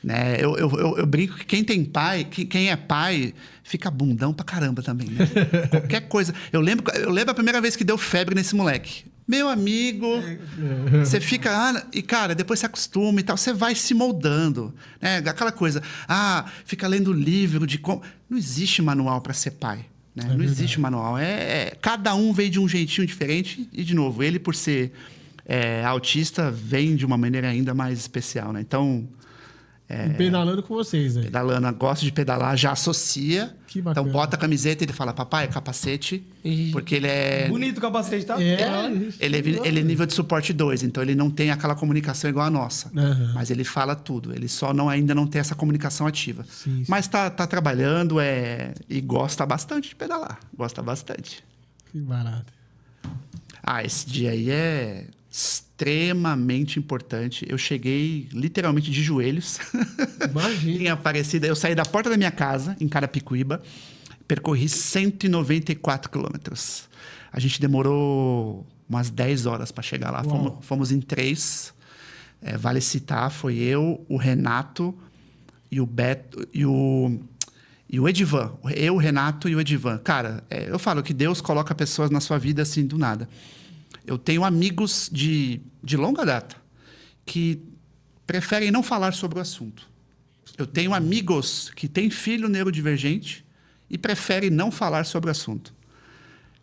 Né? Eu brinco que quem tem pai, quem é pai, fica bundão pra caramba também. Né? Qualquer coisa. Eu lembro a primeira vez que deu febre nesse moleque. Meu amigo, você fica... e, cara, depois você acostuma e tal. Você vai se moldando. Né? Aquela coisa... fica lendo livro de como... Não existe manual para ser pai. Né? Não existe manual. Cada um veio de um jeitinho diferente. E, de novo, ele, por ser autista, vem de uma maneira ainda mais especial. Né? Então... pedalando com vocês, né? Pedalando, gosta de pedalar, já associa. Que bacana. Então bota a camiseta e ele fala, papai, capacete. Porque ele é... Bonito o capacete, tá? Ele é nível de suporte 2, então ele não tem aquela comunicação igual a nossa. Mas ele fala tudo, ele só ainda não tem essa comunicação ativa. Sim. Mas tá trabalhando e gosta bastante de pedalar. Gosta bastante. Que barato. Esse dia aí é extremamente importante. Eu cheguei literalmente de joelhos. Imagina. Em Aparecida. Eu saí da porta da minha casa, em Carapicuíba, percorri 194 quilômetros. A gente demorou umas 10 horas para chegar lá. Fomos em 3. Vale citar, foi eu, o Renato e o Beto e o Edivan. Eu, o Renato e o Edivan. Cara, eu falo que Deus coloca pessoas na sua vida assim do nada. Eu tenho amigos de longa data que preferem não falar sobre o assunto. Eu tenho amigos que têm filho neurodivergente e preferem não falar sobre o assunto.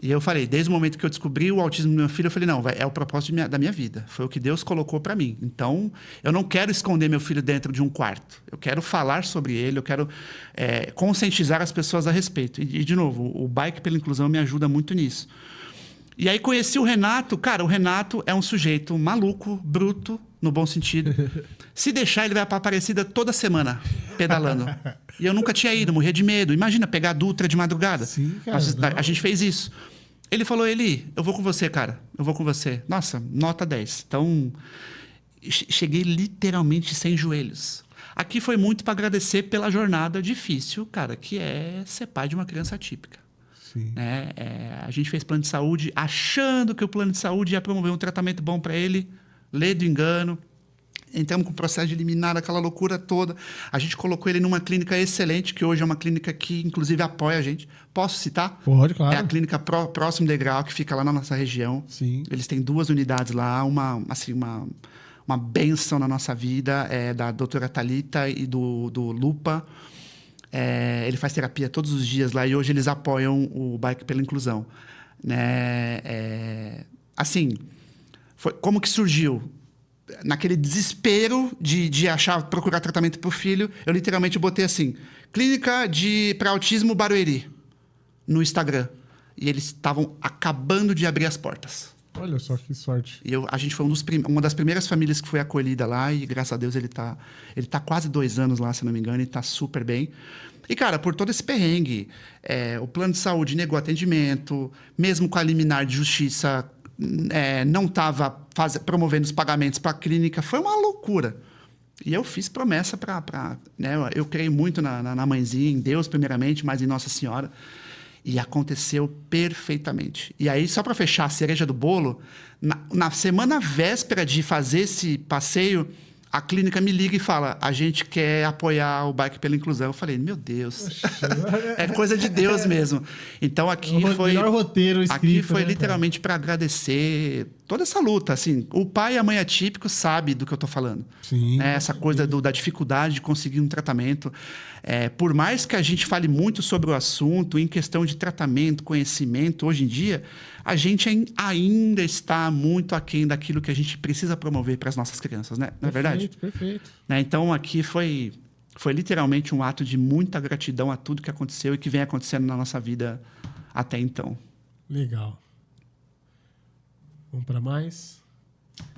E eu falei, desde o momento que eu descobri o autismo do meu filho, eu falei, não, é o propósito da minha vida. Foi o que Deus colocou para mim. Então, eu não quero esconder meu filho dentro de um quarto. Eu quero falar sobre ele, eu quero conscientizar as pessoas a respeito. E, de novo, o Bike pela Inclusão me ajuda muito nisso. E aí conheci o Renato. Cara, o Renato é um sujeito maluco, bruto, no bom sentido. Se deixar, ele vai pra Aparecida toda semana, pedalando. E eu nunca tinha ido, morria de medo. Imagina pegar a Dutra de madrugada. Sim, cara, A gente fez isso. Ele falou, Eli, eu vou com você, cara. Eu vou com você. Nossa, nota 10. Então, cheguei literalmente sem joelhos. Aqui foi muito para agradecer pela jornada difícil, cara, que é ser pai de uma criança atípica. Sim. Né? A gente fez plano de saúde achando que o plano de saúde ia promover um tratamento bom para ele, ledo engano. Entramos com o processo de liminar, aquela loucura toda. A gente colocou ele numa clínica excelente, que hoje é uma clínica que, inclusive, apoia a gente. Posso citar? Pode, claro. É a clínica Próximo Degrau, que fica lá na nossa região. Sim. Eles têm 2 unidades lá, uma bênção na nossa vida, da doutora Thalita e do Lupa. Ele faz terapia todos os dias lá e hoje eles apoiam o Bike pela Inclusão. Né? Assim, como que surgiu? Naquele desespero de procurar tratamento para o filho, eu literalmente botei assim, clínica para autismo Barueri, no Instagram. E eles estavam acabando de abrir as portas. Olha só que sorte. E a gente foi uma das primeiras famílias que foi acolhida lá e, graças a Deus, ele tá quase 2 anos lá, se não me engano, e tá super bem. E, cara, por todo esse perrengue, o plano de saúde negou atendimento, mesmo com a liminar de justiça, não estava promovendo os pagamentos para a clínica, foi uma loucura. E eu fiz promessa né, eu creio muito na mãezinha, em Deus primeiramente, mas em Nossa Senhora. E aconteceu perfeitamente. E aí, só para fechar a cereja do bolo, na semana véspera de fazer esse passeio, a clínica me liga e fala, a gente quer apoiar o Bike pela Inclusão. Eu falei, meu Deus, é coisa de Deus mesmo. Então aqui foi... melhor roteiro escrito, aqui foi né, literalmente para agradecer toda essa luta. Assim, o pai e a mãe atípicos sabem do que eu estou falando. Sim. Essa coisa da dificuldade de conseguir um tratamento. Por mais que a gente fale muito sobre o assunto, em questão de tratamento, conhecimento, hoje em dia, a gente ainda está muito aquém daquilo que a gente precisa promover para as nossas crianças, né? Não é verdade? Perfeito. Né? Então, aqui foi literalmente um ato de muita gratidão a tudo que aconteceu e que vem acontecendo na nossa vida até então. Legal. Vamos para mais?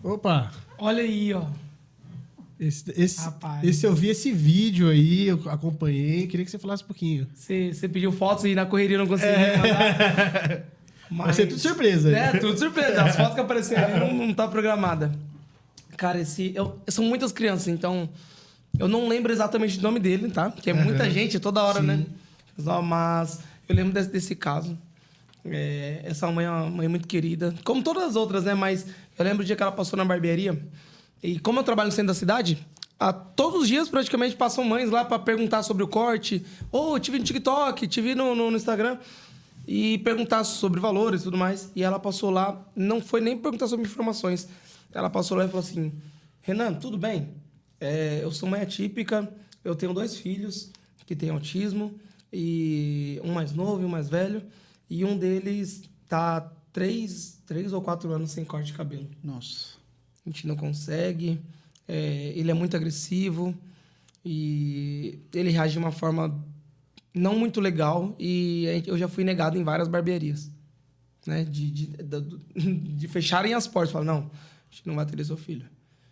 Opa! Olha aí, ó. Rapaz. Eu vi esse vídeo aí, eu acompanhei. Queria que você falasse um pouquinho. Você pediu fotos e na correria não consegui mandar. Vai ser tudo surpresa. Tudo surpresa. As fotos que apareceram ali não tá programada. Cara, são muitas crianças, então eu não lembro exatamente o nome dele, tá? Que é muita gente, toda hora, né? Mas eu lembro desse caso. Essa mãe é uma mãe muito querida, como todas as outras, né? Mas eu lembro o dia que ela passou na barbearia. E como eu trabalho no centro da cidade, todos os dias praticamente passam mães lá para perguntar sobre o corte. Te vi no TikTok, te vi no Instagram. E perguntar sobre valores e tudo mais. E ela passou lá, não foi nem perguntar sobre informações. Ela passou lá e falou assim, Renan, tudo bem? Eu sou mãe atípica, eu tenho 2 filhos que têm autismo, e um mais novo e um mais velho. E um deles tá 3 ou 4 anos sem corte de cabelo. Nossa. A gente não consegue. Ele é muito agressivo. E ele reage de uma forma não muito legal. E eu já fui negado em várias barbearias. Né? De fecharem as portas. Falar, não, a gente não vai atender seu filho.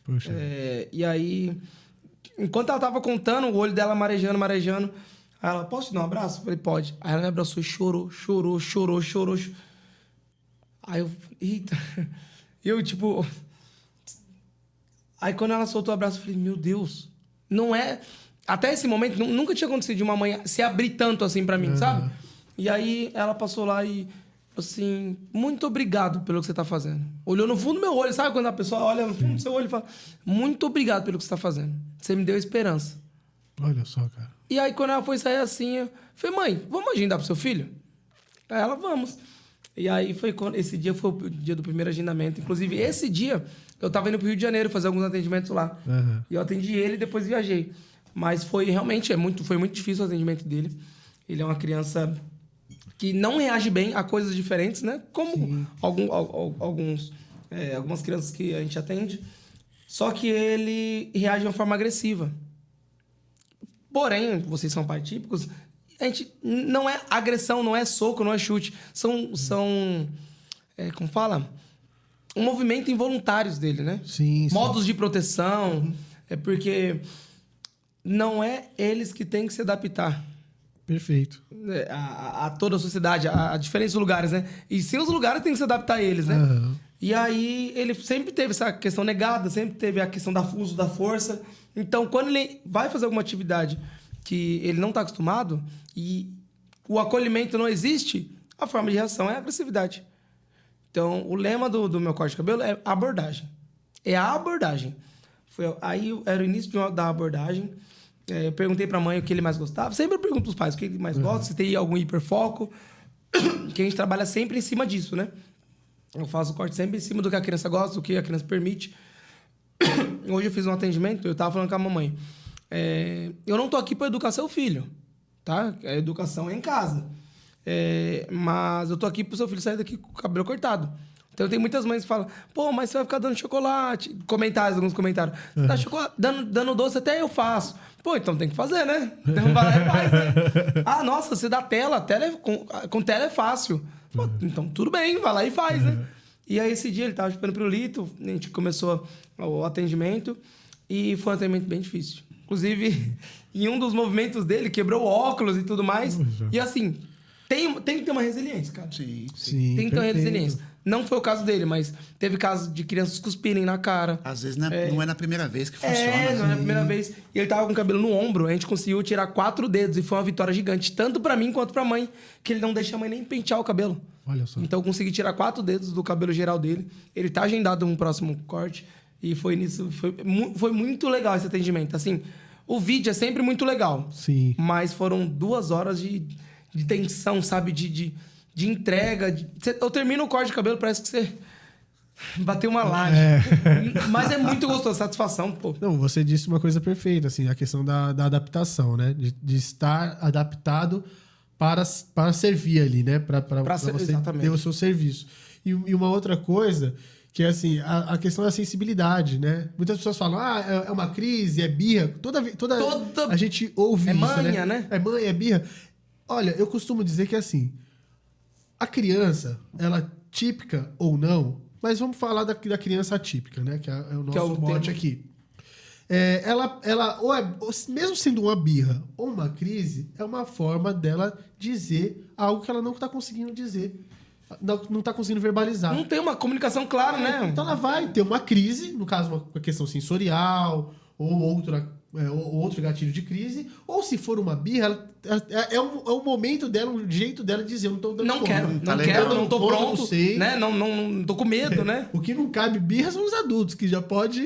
Poxa. E aí, enquanto ela tava contando, o olho dela marejando. Aí ela, posso te dar um abraço? Eu falei, pode. Aí ela me abraçou e chorou. Aí eu, eita. Eu, tipo... Aí quando ela soltou o abraço, eu falei, meu Deus. Não é... Até esse momento, nunca tinha acontecido de uma mãe se abrir tanto assim pra mim, sabe? E aí ela passou lá e... Assim, muito obrigado pelo que você tá fazendo. Olhou no fundo do meu olho, sabe? Quando a pessoa olha no fundo do seu olho e fala, muito obrigado pelo que você tá fazendo. Você me deu esperança. Olha só, cara. E aí, quando ela foi sair assim, eu falei, mãe, vamos agendar pro seu filho? Aí ela, vamos. E aí, esse dia foi o dia do primeiro agendamento. Inclusive, esse dia, eu tava indo pro Rio de Janeiro fazer alguns atendimentos lá. E eu atendi ele e depois viajei. Mas foi realmente, foi muito difícil o atendimento dele. Ele é uma criança que não reage bem a coisas diferentes, né? Como algumas crianças que a gente atende. Só que ele reage de uma forma agressiva. Porém, vocês são pais típicos, a gente não é agressão, não é soco, não é chute. São como fala? Um movimento involuntários dele, né? Sim. Modos de proteção. É porque não é eles que têm que se adaptar Perfeito. a toda a sociedade, a diferentes lugares, né? E sim, os lugares têm que se adaptar a eles, né? Aham. E aí ele sempre teve essa questão negada, sempre teve a questão do uso da força. Então, quando ele vai fazer alguma atividade que ele não está acostumado e o acolhimento não existe, a forma de reação é a agressividade. Então, o lema do meu corte de cabelo é abordagem. É a abordagem. Aí era o início da abordagem. Eu perguntei pra mãe o que ele mais gostava. Sempre eu pergunto pros pais o que ele mais gosta, se tem algum hiperfoco. Que a gente trabalha sempre em cima disso, né? Eu faço o corte sempre em cima do que a criança gosta, do que a criança permite. Hoje eu fiz um atendimento, eu tava falando com a mamãe. Eu não tô aqui pra educar seu filho, tá? A educação é em casa. Mas eu tô aqui pro seu filho sair daqui com o cabelo cortado. Então tem muitas mães que falam, pô, mas você vai ficar dando chocolate. Alguns comentários. Tá dando doce até eu faço. Pô, então tem que fazer, né? Então vai lá e faz, né? Ah, nossa, você dá tela. Com tela é fácil. Pô, então tudo bem, vai lá e faz, né? E aí esse dia ele tava chupando pirulito, a gente começou o atendimento e foi um atendimento bem difícil. Inclusive, em um dos movimentos dele, quebrou o óculos e tudo mais. E assim, tem que ter uma resiliência, cara. Sim. Tem que ter uma resiliência. Não foi o caso dele, mas teve casos de crianças cuspirem na cara. Às vezes não é na primeira vez que funciona. Não é na primeira vez. E ele tava com o cabelo no ombro, a gente conseguiu tirar 4 dedos e foi uma vitória gigante, tanto pra mim quanto pra mãe, que ele não deixa a mãe nem pentear o cabelo. Olha só. Então eu consegui tirar 4 dedos do cabelo geral dele. Ele tá agendado um próximo corte e foi nisso. Foi muito legal esse atendimento. Assim, o vídeo é sempre muito legal. Sim. Mas foram 2 horas de tensão, sabe? De entrega. Eu termino o corte de cabelo, parece que você bateu uma laje. Mas é muito gostoso, satisfação, pô. Não, você disse uma coisa perfeita, assim, a questão da adaptação, né? De estar adaptado para servir ali, né? Para você exatamente. ter o seu serviço. E uma outra coisa, que é assim, a questão da sensibilidade, né? Muitas pessoas falam, é uma crise, é birra. Toda a gente ouve isso, manha, né? É manha, é birra. Olha, eu costumo dizer que assim, a criança, ela típica ou não, mas vamos falar da criança atípica, né? Que é o nosso mote aqui. Ela mesmo sendo uma birra ou uma crise, é uma forma dela dizer algo que ela não está conseguindo dizer. Não está conseguindo verbalizar. Não tem uma comunicação clara, né? Então ela vai ter uma crise, no caso, uma questão sensorial, ou outro gatilho de crise, ou se for uma birra, é um momento dela, um jeito dela de dizer, eu não tô dando conta. Não tô pronto, não sei. Né? Não tô com medo, né? O que não cabe birra são os adultos, que já pode...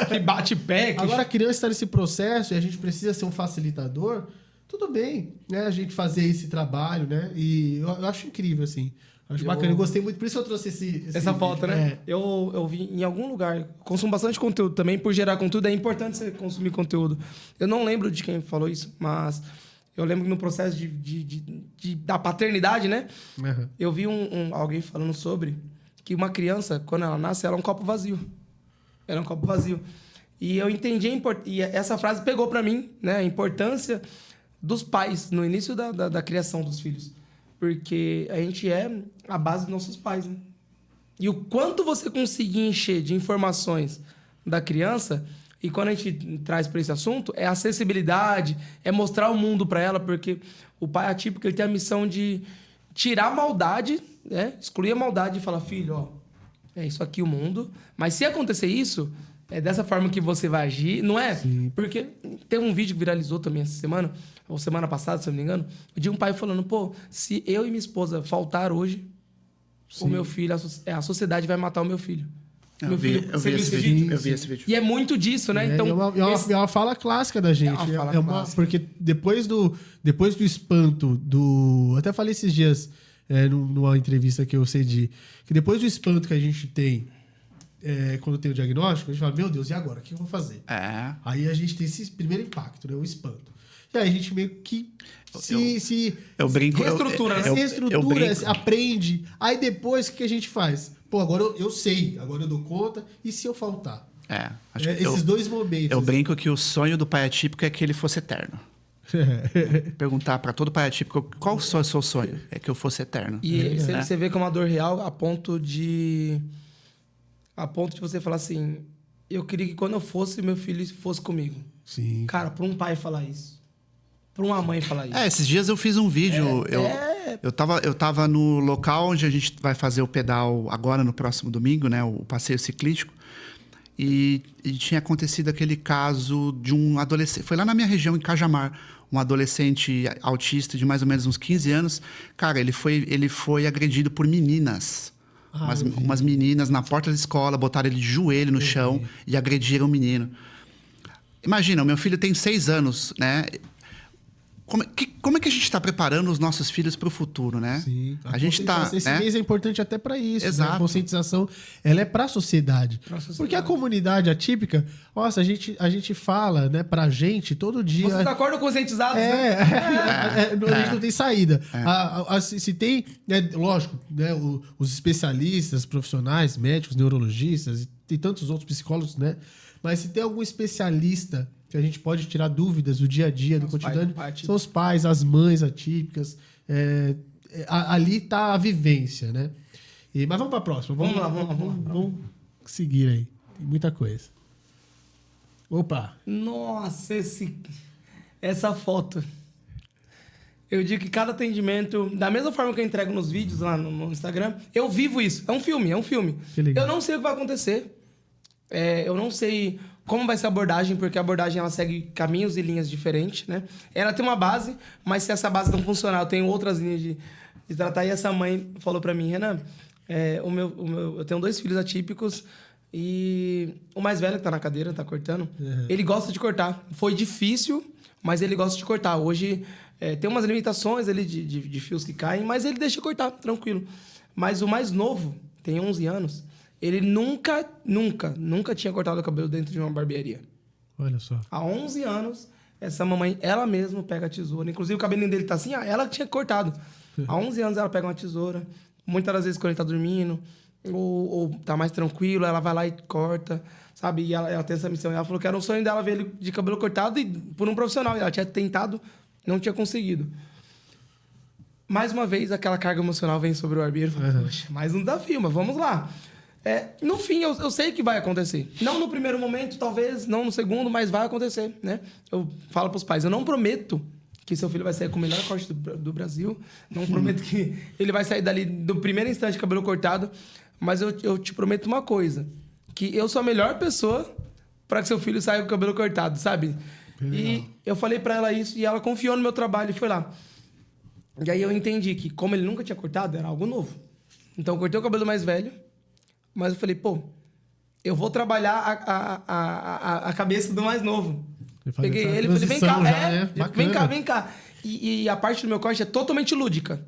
que bate pé. Agora a criança está nesse processo e a gente precisa ser um facilitador, tudo bem, né? A gente fazer esse trabalho, né? E eu acho incrível, assim. Acho bacana, eu gostei muito, por isso eu trouxe essa foto, né? Eu vi em algum lugar, consumo bastante conteúdo também, por gerar conteúdo, é importante você consumir conteúdo. Eu não lembro de quem falou isso, mas eu lembro que no processo da paternidade, né? Uhum. Eu vi alguém falando sobre que uma criança, quando ela nasce, ela é um copo vazio. Ela é um copo vazio. E eu entendi e essa frase pegou pra mim, né? A importância dos pais no início da criação dos filhos. Porque a gente é a base dos nossos pais, né? E o quanto você conseguir encher de informações da criança, e quando a gente traz para esse assunto, é acessibilidade, é mostrar o mundo para ela, porque o pai atípico ele tem a missão de tirar a maldade, né? Excluir a maldade e falar, filho, ó, é isso aqui o mundo. Mas se acontecer isso, é dessa forma que você vai agir, não é? Sim. Porque tem um vídeo que viralizou também essa semana, ou semana passada, se eu não me engano, de um pai falando, pô, se eu e minha esposa faltar hoje, o meu filho, a sociedade vai matar o meu filho. Eu vi esse vídeo. E é muito disso, né? Então, é uma fala clássica da gente. Porque depois do espanto até falei esses dias, numa entrevista que eu cedi, que depois do espanto que a gente tem, quando tem o diagnóstico, a gente fala, meu Deus, e agora? O que eu vou fazer? Aí a gente tem esse primeiro impacto, né? O espanto. E aí a gente meio que Eu brinco. Reestrutura, né? se eu reestrutura, brinco. aprende. Aí depois o que a gente faz? Pô, agora eu sei, agora eu dou conta. E se eu faltar? Acho que Esses dois momentos. Eu brinco que o sonho do pai atípico é que ele fosse eterno. Perguntar para todo pai atípico qual o seu sonho? É que eu fosse eterno. E você vê que é uma dor real a ponto de você falar assim, eu queria que quando eu fosse, meu filho fosse comigo. Sim. Cara, pra um pai falar isso. Pra uma mãe falar isso. Esses dias eu fiz um vídeo. Eu tava no local onde a gente vai fazer o pedal agora no próximo domingo, né? O passeio ciclístico. E tinha acontecido aquele caso de um adolescente. Foi lá na minha região, em Cajamar. Um adolescente autista de mais ou menos uns 15 anos. Cara, ele foi agredido por meninas. Umas meninas na porta da escola, botaram ele de joelho no chão e agrediram o menino. Imagina, o meu filho tem 6 anos, né? Como é que a gente está preparando os nossos filhos para o futuro, né? Sim. A gente está. Esse mês é importante até para isso. Exato. Né? A conscientização, ela é para a sociedade. Porque a comunidade atípica, nossa, a gente fala, né, pra gente todo dia. Vocês acordam conscientizados, né? A gente não tem saída. Se tem, né, lógico, né, os especialistas, profissionais, médicos, neurologistas, e tem tantos outros psicólogos, né? Mas se tem algum especialista que a gente pode tirar dúvidas do dia a dia, do cotidiano, são os pais, as mães atípicas. Ali está a vivência, né? Mas vamos para a próxima. Vamos seguir aí. Tem muita coisa. Opa! Nossa, essa foto. Eu digo que cada atendimento, da mesma forma que eu entrego nos vídeos lá no Instagram, eu vivo isso. É um filme. Que legal. Eu não sei o que vai acontecer. Eu não sei como vai ser a abordagem, porque a abordagem ela segue caminhos e linhas diferentes, né? Ela tem uma base, mas se essa base não funcionar, eu tenho outras linhas de tratar. E essa mãe falou pra mim, Renan, eu tenho 2 filhos atípicos e o mais velho que tá na cadeira, tá cortando, ele gosta de cortar. Foi difícil, mas ele gosta de cortar. Hoje tem umas limitações ali de fios que caem, mas ele deixa cortar, tranquilo. Mas o mais novo, tem 11 anos, ele nunca tinha cortado o cabelo dentro de uma barbearia. Olha só. Há 11 anos, essa mamãe, ela mesma pega a tesoura. Inclusive, o cabelinho dele tá assim, ela tinha cortado. Há 11 anos, ela pega uma tesoura. Muitas das vezes, quando ele tá dormindo, ou tá mais tranquilo, ela vai lá e corta, sabe? E ela tem essa missão. E ela falou que era um sonho dela ver ele de cabelo cortado e por um profissional. E ela tinha tentado, não tinha conseguido. Mais uma vez, aquela carga emocional vem sobre o barbeiro. Poxa, mais um desafio, mas vamos lá. No fim, eu sei que vai acontecer. Não no primeiro momento, talvez, não no segundo, mas vai acontecer, né? Eu falo pros pais, eu não prometo que seu filho vai sair com o melhor corte do Brasil. Não prometo que ele vai sair dali do primeiro instante de cabelo cortado. Mas eu te prometo uma coisa. Que eu sou a melhor pessoa para que seu filho saia com o cabelo cortado, sabe? E eu falei para ela isso e ela confiou no meu trabalho e foi lá. E aí eu entendi que, como ele nunca tinha cortado, era algo novo. Então eu cortei o cabelo mais velho. Mas eu falei, eu vou trabalhar a cabeça do mais novo. Peguei ele e falei, vem cá, vem cá. E a parte do meu corte é totalmente lúdica.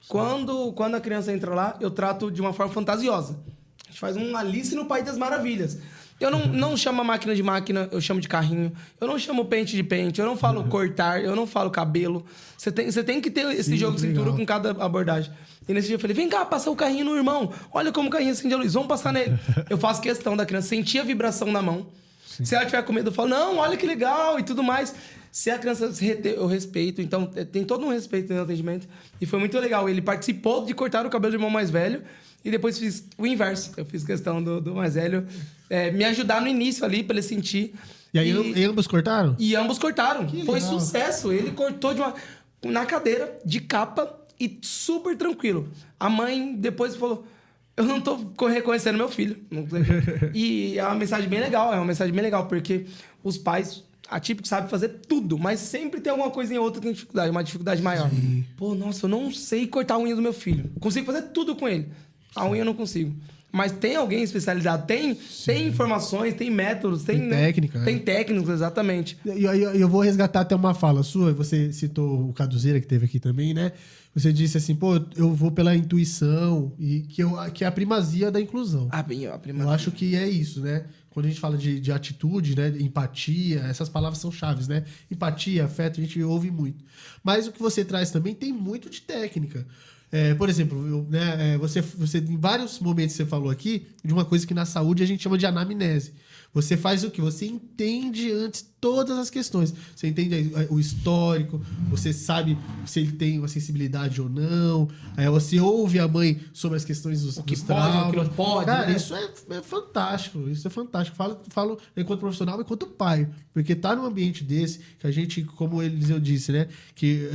Quando a criança entra lá, eu trato de uma forma fantasiosa. A gente faz um Alice no País das Maravilhas. Eu não chamo a máquina de máquina, eu chamo de carrinho. Eu não chamo pente de pente, eu não falo cortar, eu não falo cabelo. Você tem que ter esse jogo de cintura com cada abordagem. E nesse dia eu falei, vem cá, passa o carrinho no irmão. Olha como o carrinho acende a luz, vamos passar nele. Eu faço questão da criança sentir a vibração na mão. Sim. Se ela tiver com medo, eu falo, não, olha que legal e tudo mais. Se a criança se reter, eu respeito. Então, tem todo um respeito no atendimento. E foi muito legal. Ele participou de cortar o cabelo do irmão mais velho. E depois fiz o inverso. Eu fiz questão do mais velho me ajudar no início ali, pra ele sentir. E aí e ambos cortaram? E ambos cortaram. Que foi legal. Sucesso. Ele cortou na cadeira, de capa, e super tranquilo. A mãe depois falou... Eu não tô reconhecendo meu filho. E é uma mensagem bem legal. Porque os pais atípicos sabem fazer tudo, mas sempre tem alguma coisinha ou outra que tem dificuldade, uma dificuldade maior. Sim. Pô, nossa, eu não sei cortar a unha do meu filho. Consigo fazer tudo com ele. A unha eu não consigo. Mas tem alguém especializado, tem informações, tem métodos, tem técnica. Tem técnicos, exatamente. E eu vou resgatar até uma fala sua, você citou o Caduzeira, que teve aqui também, né? Você disse assim, eu vou pela intuição, e que é a primazia da inclusão. A primazia. Eu acho que é isso, né? quando a gente fala de atitude, né? Empatia, essas palavras são chaves, né? Empatia, afeto, a gente ouve muito. Mas o que você traz também tem muito de técnica. Por exemplo, você em vários momentos você falou aqui de uma coisa que na saúde a gente chama de anamnese. Você faz o quê? Você entende antes todas as questões. Você entende o histórico, você sabe se ele tem uma sensibilidade ou não. Aí você ouve a mãe sobre as questões dos traumas. O que não pode, cara, né? isso é fantástico. Isso é fantástico. Falo enquanto profissional, enquanto pai. Porque tá num ambiente desse, que a gente, como eu disse, né? Que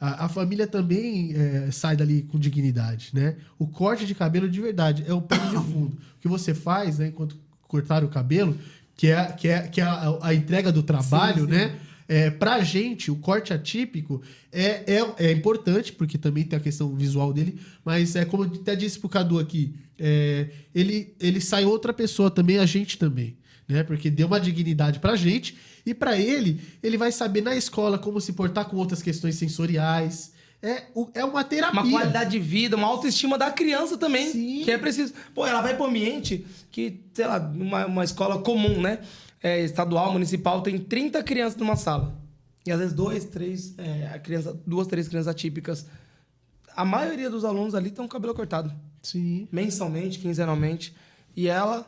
a família também sai dali com dignidade, né? O corte de cabelo de verdade é o pano de fundo. O que você faz, né? Enquanto cortar o cabelo, que é a entrega do trabalho, sim, sim. Né? Pra gente, o corte atípico é importante, porque também tem a questão visual dele, mas como eu até disse pro Cadu aqui, ele sai outra pessoa também, a gente também. Né? Porque deu uma dignidade pra gente, e pra ele vai saber na escola como se portar com outras questões sensoriais. É uma terapia. Uma qualidade de vida, uma autoestima da criança também. Sim. Que é preciso. Pô, ela vai para um ambiente que, sei lá, uma escola comum, né? Estadual, municipal, tem 30 crianças numa sala. E às vezes 2, 3 crianças atípicas. A maioria dos alunos ali estão com o cabelo cortado. Sim. Mensalmente, quinzenalmente. E ela,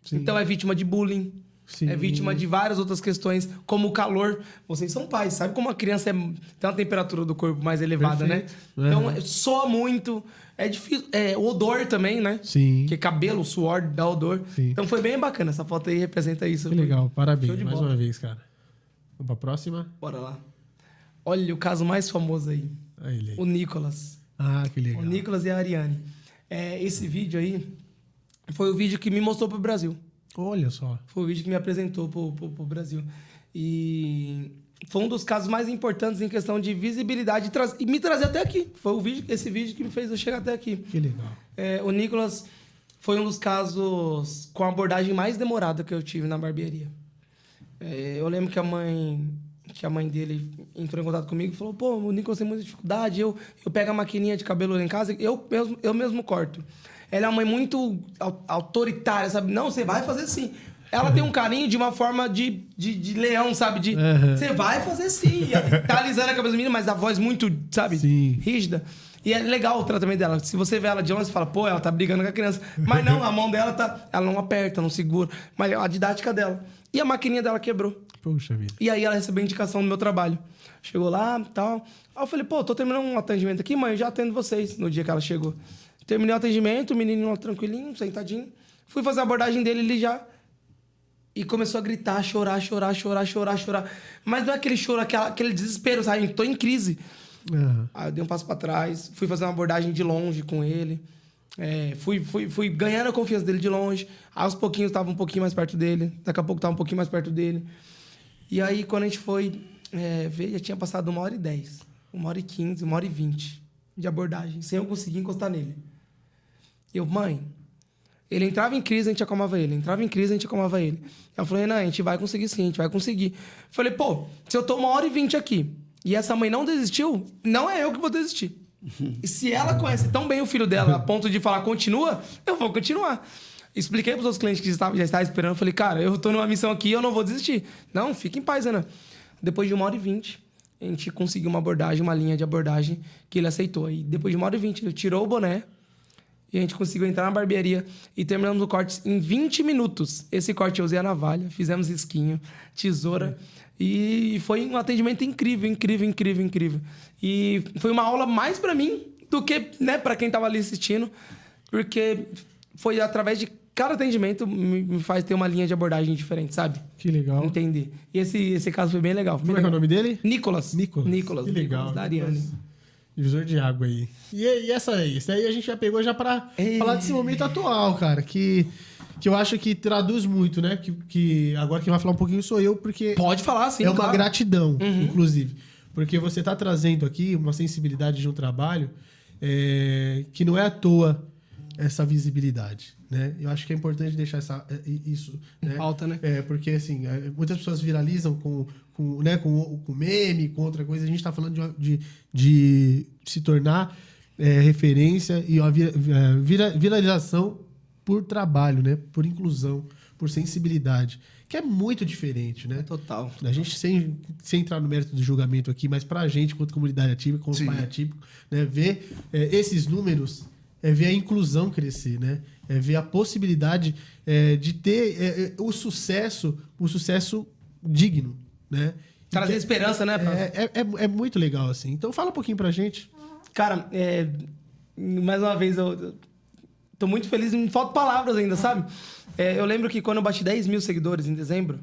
sim. Então, é vítima de bullying. Sim. É vítima de várias outras questões, como o calor. Vocês são pais, sabe como a criança tem uma temperatura do corpo mais elevada, perfeito, né? Então, soa muito. É difícil. O odor também, né? Sim. Porque cabelo, suor, dá odor. Sim. Então, foi bem bacana. Essa foto aí representa isso. Que legal. Parabéns mais uma vez, cara. Vamos pra próxima? Bora lá. Olha o caso mais famoso aí. O Nicolas. Ah, que legal. O Nicolas e a Ariane. Esse vídeo aí foi o vídeo que me mostrou pro Brasil. Olha só. Foi o vídeo que me apresentou pro Brasil. E foi um dos casos mais importantes em questão de visibilidade e me trazer até aqui. Foi esse vídeo que me fez eu chegar até aqui. Que legal. O Nicolas foi um dos casos com a abordagem mais demorada que eu tive na barbearia. Eu lembro que a mãe dele entrou em contato comigo e falou: pô, o Nicolas tem muita dificuldade, eu pego a maquininha de cabelo lá em casa, eu mesmo corto. Ela é uma mãe muito autoritária, sabe? Não, você vai fazer sim. Ela tem um carinho de uma forma de leão, sabe? Você vai fazer sim. Tá alisando a cabeça do menino, mas a voz muito, sabe? Sim. Rígida. E é legal o tratamento dela. Se você vê ela de longe, você fala: pô, ela tá brigando com a criança. Mas não, a mão dela ela não aperta, não segura. Mas a didática dela. E a maquininha dela quebrou. Puxa vida. E aí ela recebeu indicação do meu trabalho. Chegou lá e tal. Aí eu falei: pô, tô terminando um atendimento aqui, mãe, eu já atendo vocês. No dia que ela chegou. Terminei o atendimento, o menino lá tranquilinho, sentadinho. Fui fazer a abordagem dele, ele já... E começou a gritar, chorar. Mas não é aquele choro, aquele desespero, sabe? Tô em crise. Uhum. Aí eu dei um passo pra trás, fui fazer uma abordagem de longe com ele. Fui ganhando a confiança dele de longe. Aos pouquinhos tava um pouquinho mais perto dele. Daqui a pouco tava um pouquinho mais perto dele. E aí, quando a gente foi ver, já tinha passado 1h10, 1h15, 1h20 de abordagem, sem eu conseguir encostar nele. Mãe, ele entrava em crise, a gente acalmava ele. Ela falou: Renan, a gente vai conseguir sim, a gente vai conseguir. Falei: pô, se eu tô 1h20 aqui e essa mãe não desistiu, não é eu que vou desistir. E se ela conhece tão bem o filho dela a ponto de falar continua, eu vou continuar. Expliquei pros outros clientes que já estavam esperando. Falei: cara, eu tô numa missão aqui, eu não vou desistir. Não, fica em paz, Renan. Depois de 1h20, a gente conseguiu uma linha de abordagem que ele aceitou. E depois de 1h20, ele tirou o boné e a gente conseguiu entrar na barbearia e terminamos o corte em 20 minutos. Esse corte eu usei a navalha, fizemos risquinho, tesoura e foi um atendimento incrível. E foi uma aula mais pra mim do que, né, pra quem tava ali assistindo, porque foi através de cada atendimento me faz ter uma linha de abordagem diferente, sabe? Que legal. Entender. E esse caso foi bem legal. Como é que é o nome dele? Nicolas. Que legal. Da Ariane. Divisor de água aí. E essa aí? Essa aí a gente já pegou já pra falar desse momento atual, cara. Que eu acho que traduz muito, né? Que agora quem vai falar um pouquinho sou eu, porque... Pode falar, sim. É uma gratidão, inclusive. Porque você tá trazendo aqui uma sensibilidade de um trabalho que não é à toa essa visibilidade, né? Eu acho que é importante deixar isso, né? Pauta, né? Porque assim, muitas pessoas viralizam com meme, com outra coisa. A gente está falando de se tornar referência e uma viralização por trabalho, né? Por inclusão, por sensibilidade, que é muito diferente, né? Total. A gente, sem entrar no mérito do julgamento aqui, mas pra gente, quanto comunidade atípica, como pai atípico, né, ver esses números é ver a inclusão crescer, né? É ver a possibilidade de ter o sucesso digno, né? Trazer esperança, né? É muito legal, assim. Então fala um pouquinho pra gente. Cara, mais uma vez, eu tô muito feliz, me faltam palavras ainda, sabe? Eu lembro que quando eu bati 10 mil seguidores em dezembro,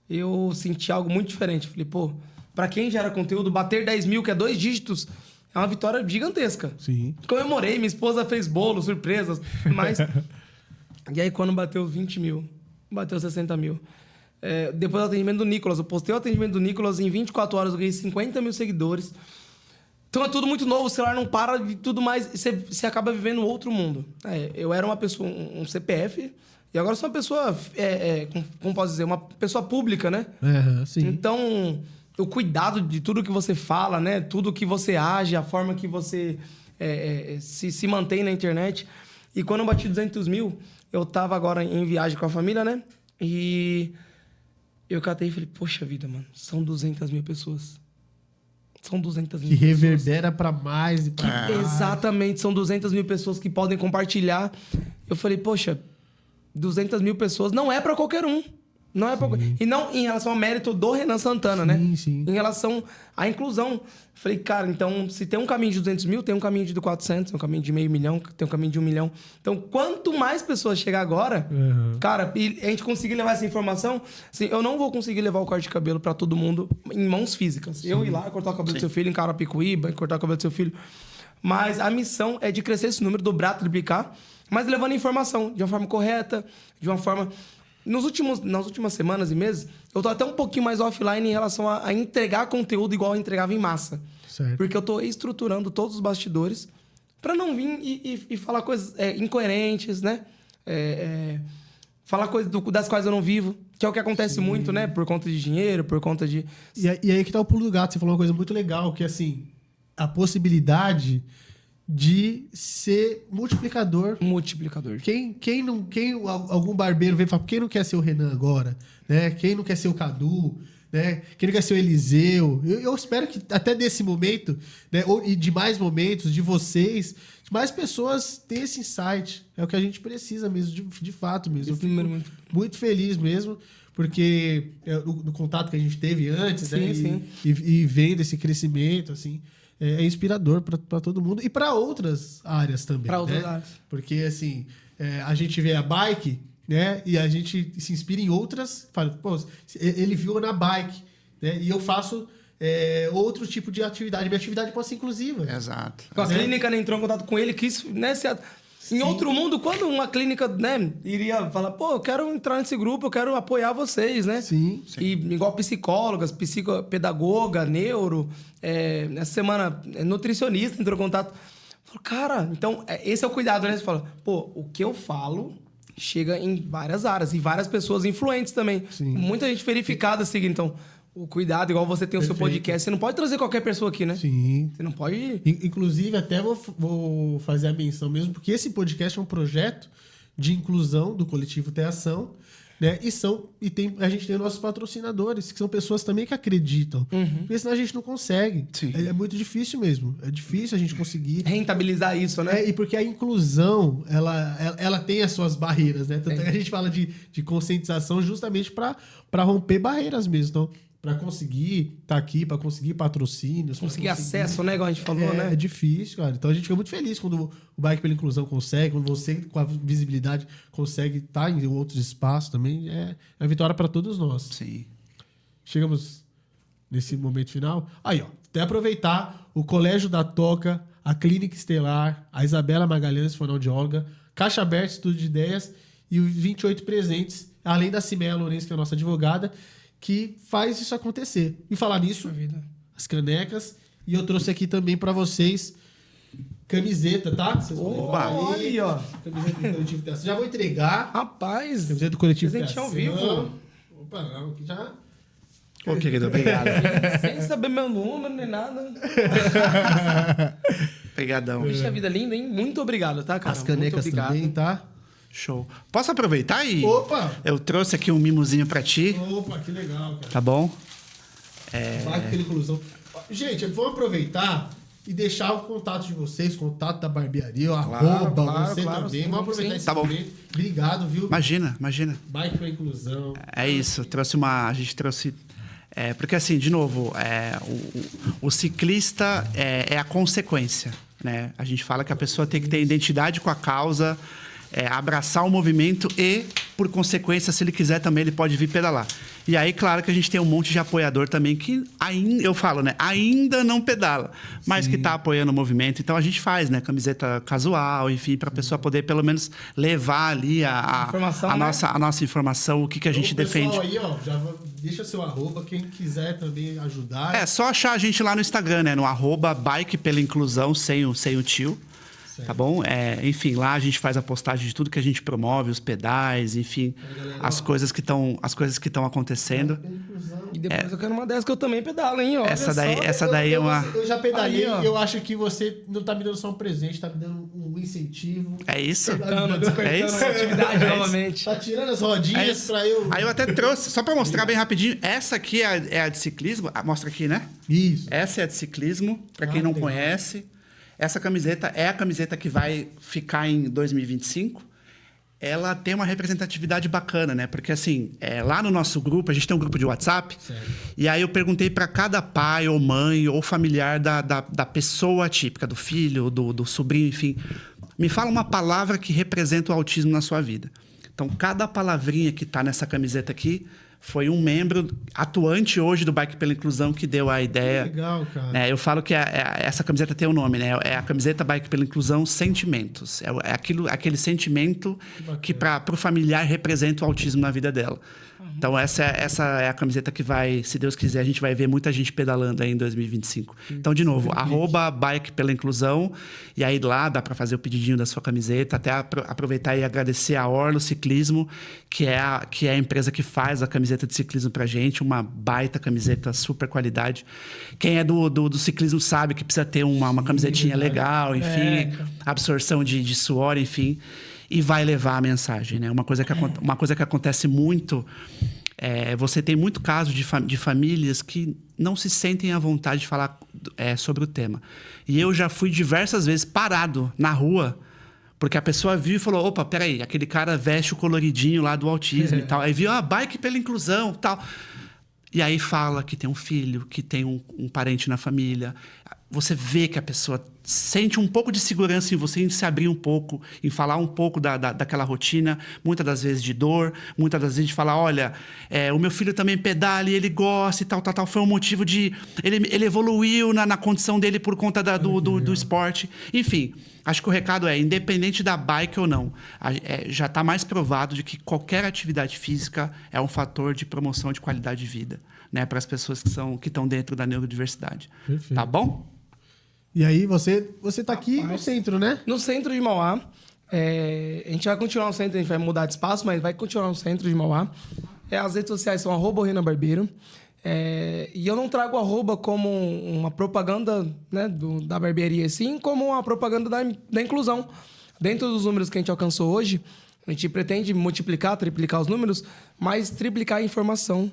eu senti algo muito diferente. Falei, pô, pra quem gera conteúdo, bater 10 mil, que é 2 dígitos, é uma vitória gigantesca. Sim. Comemorei, minha esposa fez bolo, surpresas, mas... E aí, quando bateu 20 mil, bateu 60 mil... depois do atendimento do Nicolas, eu postei o atendimento do Nicolas, em 24 horas eu ganhei 50 mil seguidores. Então é tudo muito novo, o celular não para de tudo mais. Você acaba vivendo outro mundo. Eu era uma pessoa, um CPF, e agora sou uma pessoa, como posso dizer, uma pessoa pública, né? Sim. Então, o cuidado de tudo que você fala, né? Tudo que você age, a forma que você se mantém na internet. E quando eu bati 200 mil, eu tava agora em viagem com a família, né? E eu catei e falei, poxa vida, mano, são 200 mil pessoas. São 200 mil que pessoas. reverbera pra mais e pra mais. Exatamente, são 200 mil pessoas que podem compartilhar. Eu falei, poxa, 200 mil pessoas não é pra qualquer um. Não é pra... E não em relação ao mérito do Renan Santana, né? Sim. Em relação à inclusão. Eu falei, cara, então, se tem um caminho de 200 mil, tem um caminho de 400, tem um caminho de meio milhão, tem um caminho de 1 milhão. Então, quanto mais pessoas chegar agora, cara, e a gente conseguir levar essa informação, assim, eu não vou conseguir levar o corte de cabelo pra todo mundo em mãos físicas. Eu ir lá, cortar o cabelo do seu filho em Carapicuíba, cortar o cabelo do seu filho. Mas a missão é de crescer esse número, dobrar, triplicar, mas levando informação de uma forma correta, de uma forma... Nas últimas semanas e meses, eu tô até um pouquinho mais offline em relação a entregar conteúdo igual eu entregava em massa. Certo. Porque eu tô estruturando todos os bastidores pra não vir e falar coisas incoerentes, né? Falar coisas das quais eu não vivo, que é o que acontece muito, né? Por conta de dinheiro, por conta de... E aí que tá o pulo do gato. Você falou uma coisa muito legal, que assim, a possibilidade de ser multiplicador. Algum barbeiro vem e fala, quem não quer ser o Renan agora? Né? Quem não quer ser o Cadu? Né? Quem não quer ser o Eliseu? Eu espero que até desse momento, né, e de mais momentos, de vocês, mais pessoas tenham esse insight. É o que a gente precisa mesmo, de fato mesmo. Eu fico muito feliz mesmo, porque no contato que a gente teve antes, e vendo esse crescimento, assim... É inspirador para todo mundo e para outras áreas também. Para outras áreas. Porque, assim, a gente vê a bike, né? E a gente se inspira em outras. Fala, pô, ele viu na bike, né? E eu faço outro tipo de atividade. Minha atividade pode ser inclusiva. Exato. A clínica entrou em contato com ele, quis, né? Em outro mundo, quando uma clínica, né, iria falar, pô, eu quero entrar nesse grupo, eu quero apoiar vocês, né? Sim. E igual psicólogas, psicopedagoga, neuro, essa semana, nutricionista entrou em contato. Falou, cara, então, esse é o cuidado, né? Você fala, pô, o que eu falo chega em várias áreas, e várias pessoas influentes também. Sim. Muita gente verificada seguindo, então... O cuidado, igual você tem o seu podcast, você não pode trazer qualquer pessoa aqui, né? Sim. Você não pode... Inclusive, até vou fazer a menção mesmo, porque esse podcast é um projeto de inclusão do Coletivo Ter Ação, né? A gente tem nossos patrocinadores, que são pessoas também que acreditam. Porque senão a gente não consegue. É muito difícil mesmo. É difícil a gente conseguir... rentabilizar isso, né? E porque a inclusão, ela tem as suas barreiras, né? Tanto é que a gente fala de conscientização justamente para romper barreiras mesmo. Então, para conseguir estar aqui, para conseguir patrocínios. Conseguir acesso, né? Igual a gente falou, né? É difícil, cara. Então a gente fica muito feliz quando o Bike pela Inclusão consegue, quando você, com a visibilidade, consegue estar em outros espaços também. É uma vitória para todos nós. Sim. Chegamos nesse momento final. Aí, ó. Até aproveitar o Colégio da Toca, a Clínica Estelar, a Isabela Magalhães, fonoaudióloga, Caixa Aberta, Estúdio de Ideias e os 28 presentes, além da Cimeia Lourenço, que é a nossa advogada, que faz isso acontecer. E falar nisso, as canecas. E eu trouxe aqui também para vocês camiseta, tá? Vocês vão levar aí, ó. Camiseta do Coletivo Ter Ação. Já vou entregar. Rapaz. Camiseta do Coletivo Ter Ação. Ação. Vivo. Opa, não, aqui já... Ô, querido, obrigado. Sem saber meu número nem nada. Obrigadão. Puxa vida linda, hein? Muito obrigado, tá, cara? As canecas também, tá? Show. Posso aproveitar e... Opa! Eu trouxe aqui um mimozinho pra ti, Opa, que legal, cara. tá bom? Vai pela inclusão. Gente, vamos aproveitar e deixar o contato de vocês, contato da barbearia, o arroba, você também. Vamos aproveitar esse Tá bom. momento. Obrigado, viu? Imagina. Bike pra inclusão. É isso, a gente trouxe... porque assim, de novo, o ciclista é a consequência, né? A gente fala que a pessoa tem que ter identidade com a causa, abraçar o movimento e, por consequência, se ele quiser também, ele pode vir pedalar. E aí, claro que a gente tem um monte de apoiador também que ainda, eu falo, né? Ainda não pedala, mas que tá apoiando o movimento. Então a gente faz, né? Camiseta casual, enfim, para a pessoa poder pelo menos levar ali a nossa informação, o que a gente defende. Pessoal aí, ó, deixa seu arroba, quem quiser também ajudar. É só achar a gente lá no Instagram, né? No arroba Bike pela Inclusão, sem o tio. Tá bom? Enfim, lá a gente faz a postagem de tudo que a gente promove, os pedais, enfim, as coisas que estão acontecendo. E depois eu quero uma dessas que eu também pedalo, hein? Olha Essa daí é uma... Eu já pedalei Aí, ó. e eu acho que você não tá me dando só um presente, tá me dando um incentivo. É isso? Despertando a atividade novamente. Tá tirando as rodinhas pra eu... Aí eu até trouxe, só pra mostrar bem rapidinho, essa aqui é a de ciclismo. Mostra aqui, né? Isso. Essa é a de ciclismo, pra quem não legal. conhece. Essa camiseta é a camiseta que vai ficar em 2025. Ela tem uma representatividade bacana, né? Porque, assim, lá no nosso grupo, a gente tem um grupo de WhatsApp. Certo. E aí eu perguntei para cada pai ou mãe ou familiar da pessoa típica, do filho, do sobrinho, enfim. Me fala uma palavra que representa o autismo na sua vida. Então, cada palavrinha que tá nessa camiseta aqui foi um membro atuante hoje do Bike pela Inclusão que deu a ideia. Legal, cara. Eu falo que essa camiseta tem um nome, né? É a camiseta Bike pela Inclusão Sentimentos. Aquele sentimento que para o familiar representa o autismo na vida dela. Então, essa é a camiseta que vai, se Deus quiser, a gente vai ver muita gente pedalando aí em 2025. Então, de novo, arroba Bike pela Inclusão. E aí lá dá para fazer o pedidinho da sua camiseta. Até aproveitar e agradecer a Orlo Ciclismo, que é a empresa que faz a camiseta de ciclismo pra gente. Uma baita camiseta, super qualidade. Quem é do ciclismo sabe que precisa ter uma camisetinha legal, enfim. Absorção de suor, enfim. E vai levar a mensagem, né? Uma coisa que acontece muito... você tem muito caso de famílias que não se sentem à vontade de falar sobre o tema. E eu já fui diversas vezes parado na rua, porque a pessoa viu e falou, opa, peraí, aquele cara veste o coloridinho lá do autismo e tal. Aí viu, Bike pela Inclusão e tal. E aí fala que tem um filho, que tem um parente na família. Você vê que a pessoa sente um pouco de segurança em você, em se abrir um pouco, em falar um pouco daquela rotina, muitas das vezes de dor, muitas das vezes de falar, olha, o meu filho também pedala e ele gosta e tal. Foi um motivo de... Ele evoluiu na condição dele por conta do esporte. Enfim, acho que o recado independente da bike ou não, já está mais provado de que qualquer atividade física é um fator de promoção de qualidade de vida, né, para as pessoas que estão dentro da neurodiversidade. Perfeito. Tá bom? E aí, você tá aqui no centro, né? No centro de Mauá. A gente vai continuar no centro, a gente vai mudar de espaço, mas vai continuar no centro de Mauá. As redes sociais são @Renan Barbeiro. E eu não trago arroba como uma propaganda, né, da barbearia, sim como uma propaganda da inclusão. Dentro dos números que a gente alcançou hoje, a gente pretende multiplicar, triplicar os números, mas triplicar a informação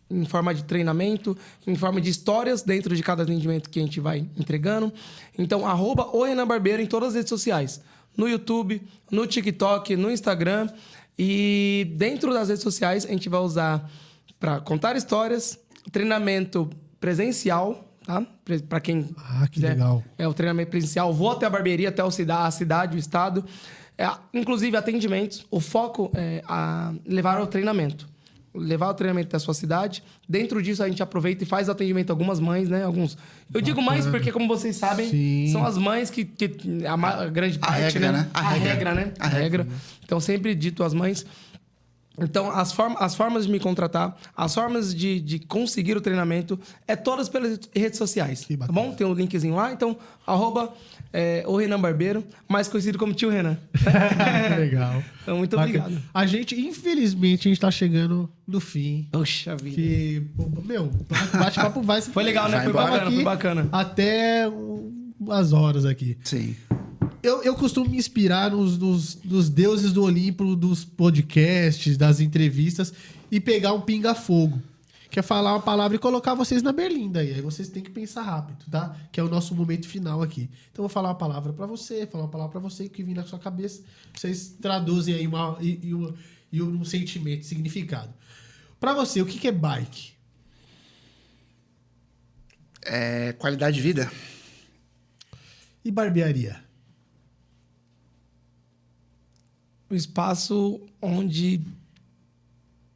em forma de treinamento, em forma de histórias dentro de cada atendimento que a gente vai entregando. Então, @Renan Barbeiro em todas as redes sociais. No YouTube, no TikTok, no Instagram. E dentro das redes sociais, a gente vai usar para contar histórias, treinamento presencial, tá? Para quem que legal. O treinamento presencial. Vou até a barbearia, até a cidade, o estado. Inclusive, atendimentos. O foco é levar ao treinamento. Levar o treinamento da sua cidade. Dentro disso, a gente aproveita e faz atendimento a algumas mães, né? Eu digo mães porque, como vocês sabem, Sim. são as mães que a grande parte, regra, né? A regra, né? A regra. Então, sempre dito às mães. Então, as formas de me contratar, as formas de conseguir o treinamento, todas pelas redes sociais. Tá bom? Tem um linkzinho lá. Então, o Renan Barbeiro, mais conhecido como Tio Renan. Legal. Então, muito obrigado. A gente, infelizmente, a gente tá chegando no fim. Poxa vida. Que, bate-papo vai. Foi legal, né? Foi bacana. Até as horas aqui. Sim. Eu costumo me inspirar nos deuses do Olimpo, dos podcasts, das entrevistas, e pegar um pinga-fogo. Que é falar uma palavra e colocar vocês na berlinda aí. Aí vocês têm que pensar rápido, tá? Que é o nosso momento final aqui. Então eu vou falar uma palavra pra você, falar uma palavra pra você, que vir na sua cabeça. Vocês traduzem aí um sentimento, significado. Pra você, o que é bike? É qualidade de vida. E barbearia? O espaço onde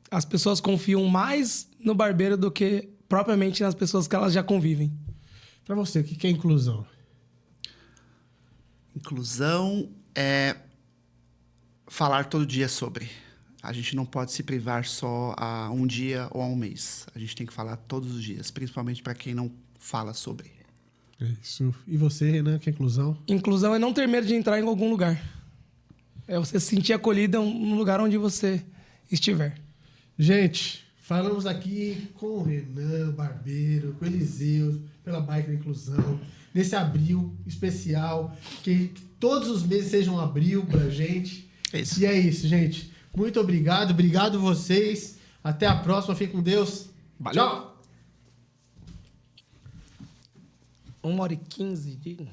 as pessoas confiam mais no barbeiro do que propriamente nas pessoas que elas já convivem. Pra você, o que é inclusão? Inclusão é falar todo dia sobre. A gente não pode se privar só a um dia ou a um mês. A gente tem que falar todos os dias, principalmente para quem não fala sobre. É isso. E você, Renan, que é inclusão? Inclusão é não ter medo de entrar em algum lugar. É você se sentir acolhido no lugar onde você estiver. Gente, falamos aqui com o Renan, barbeiro, com o Eliseu, pela Bike da Inclusão, nesse abril especial, que todos os meses sejam um abril pra gente. É isso. E é isso, gente. Muito obrigado vocês. Até a próxima, fiquem com Deus. Valeu. Tchau! 1h15 de...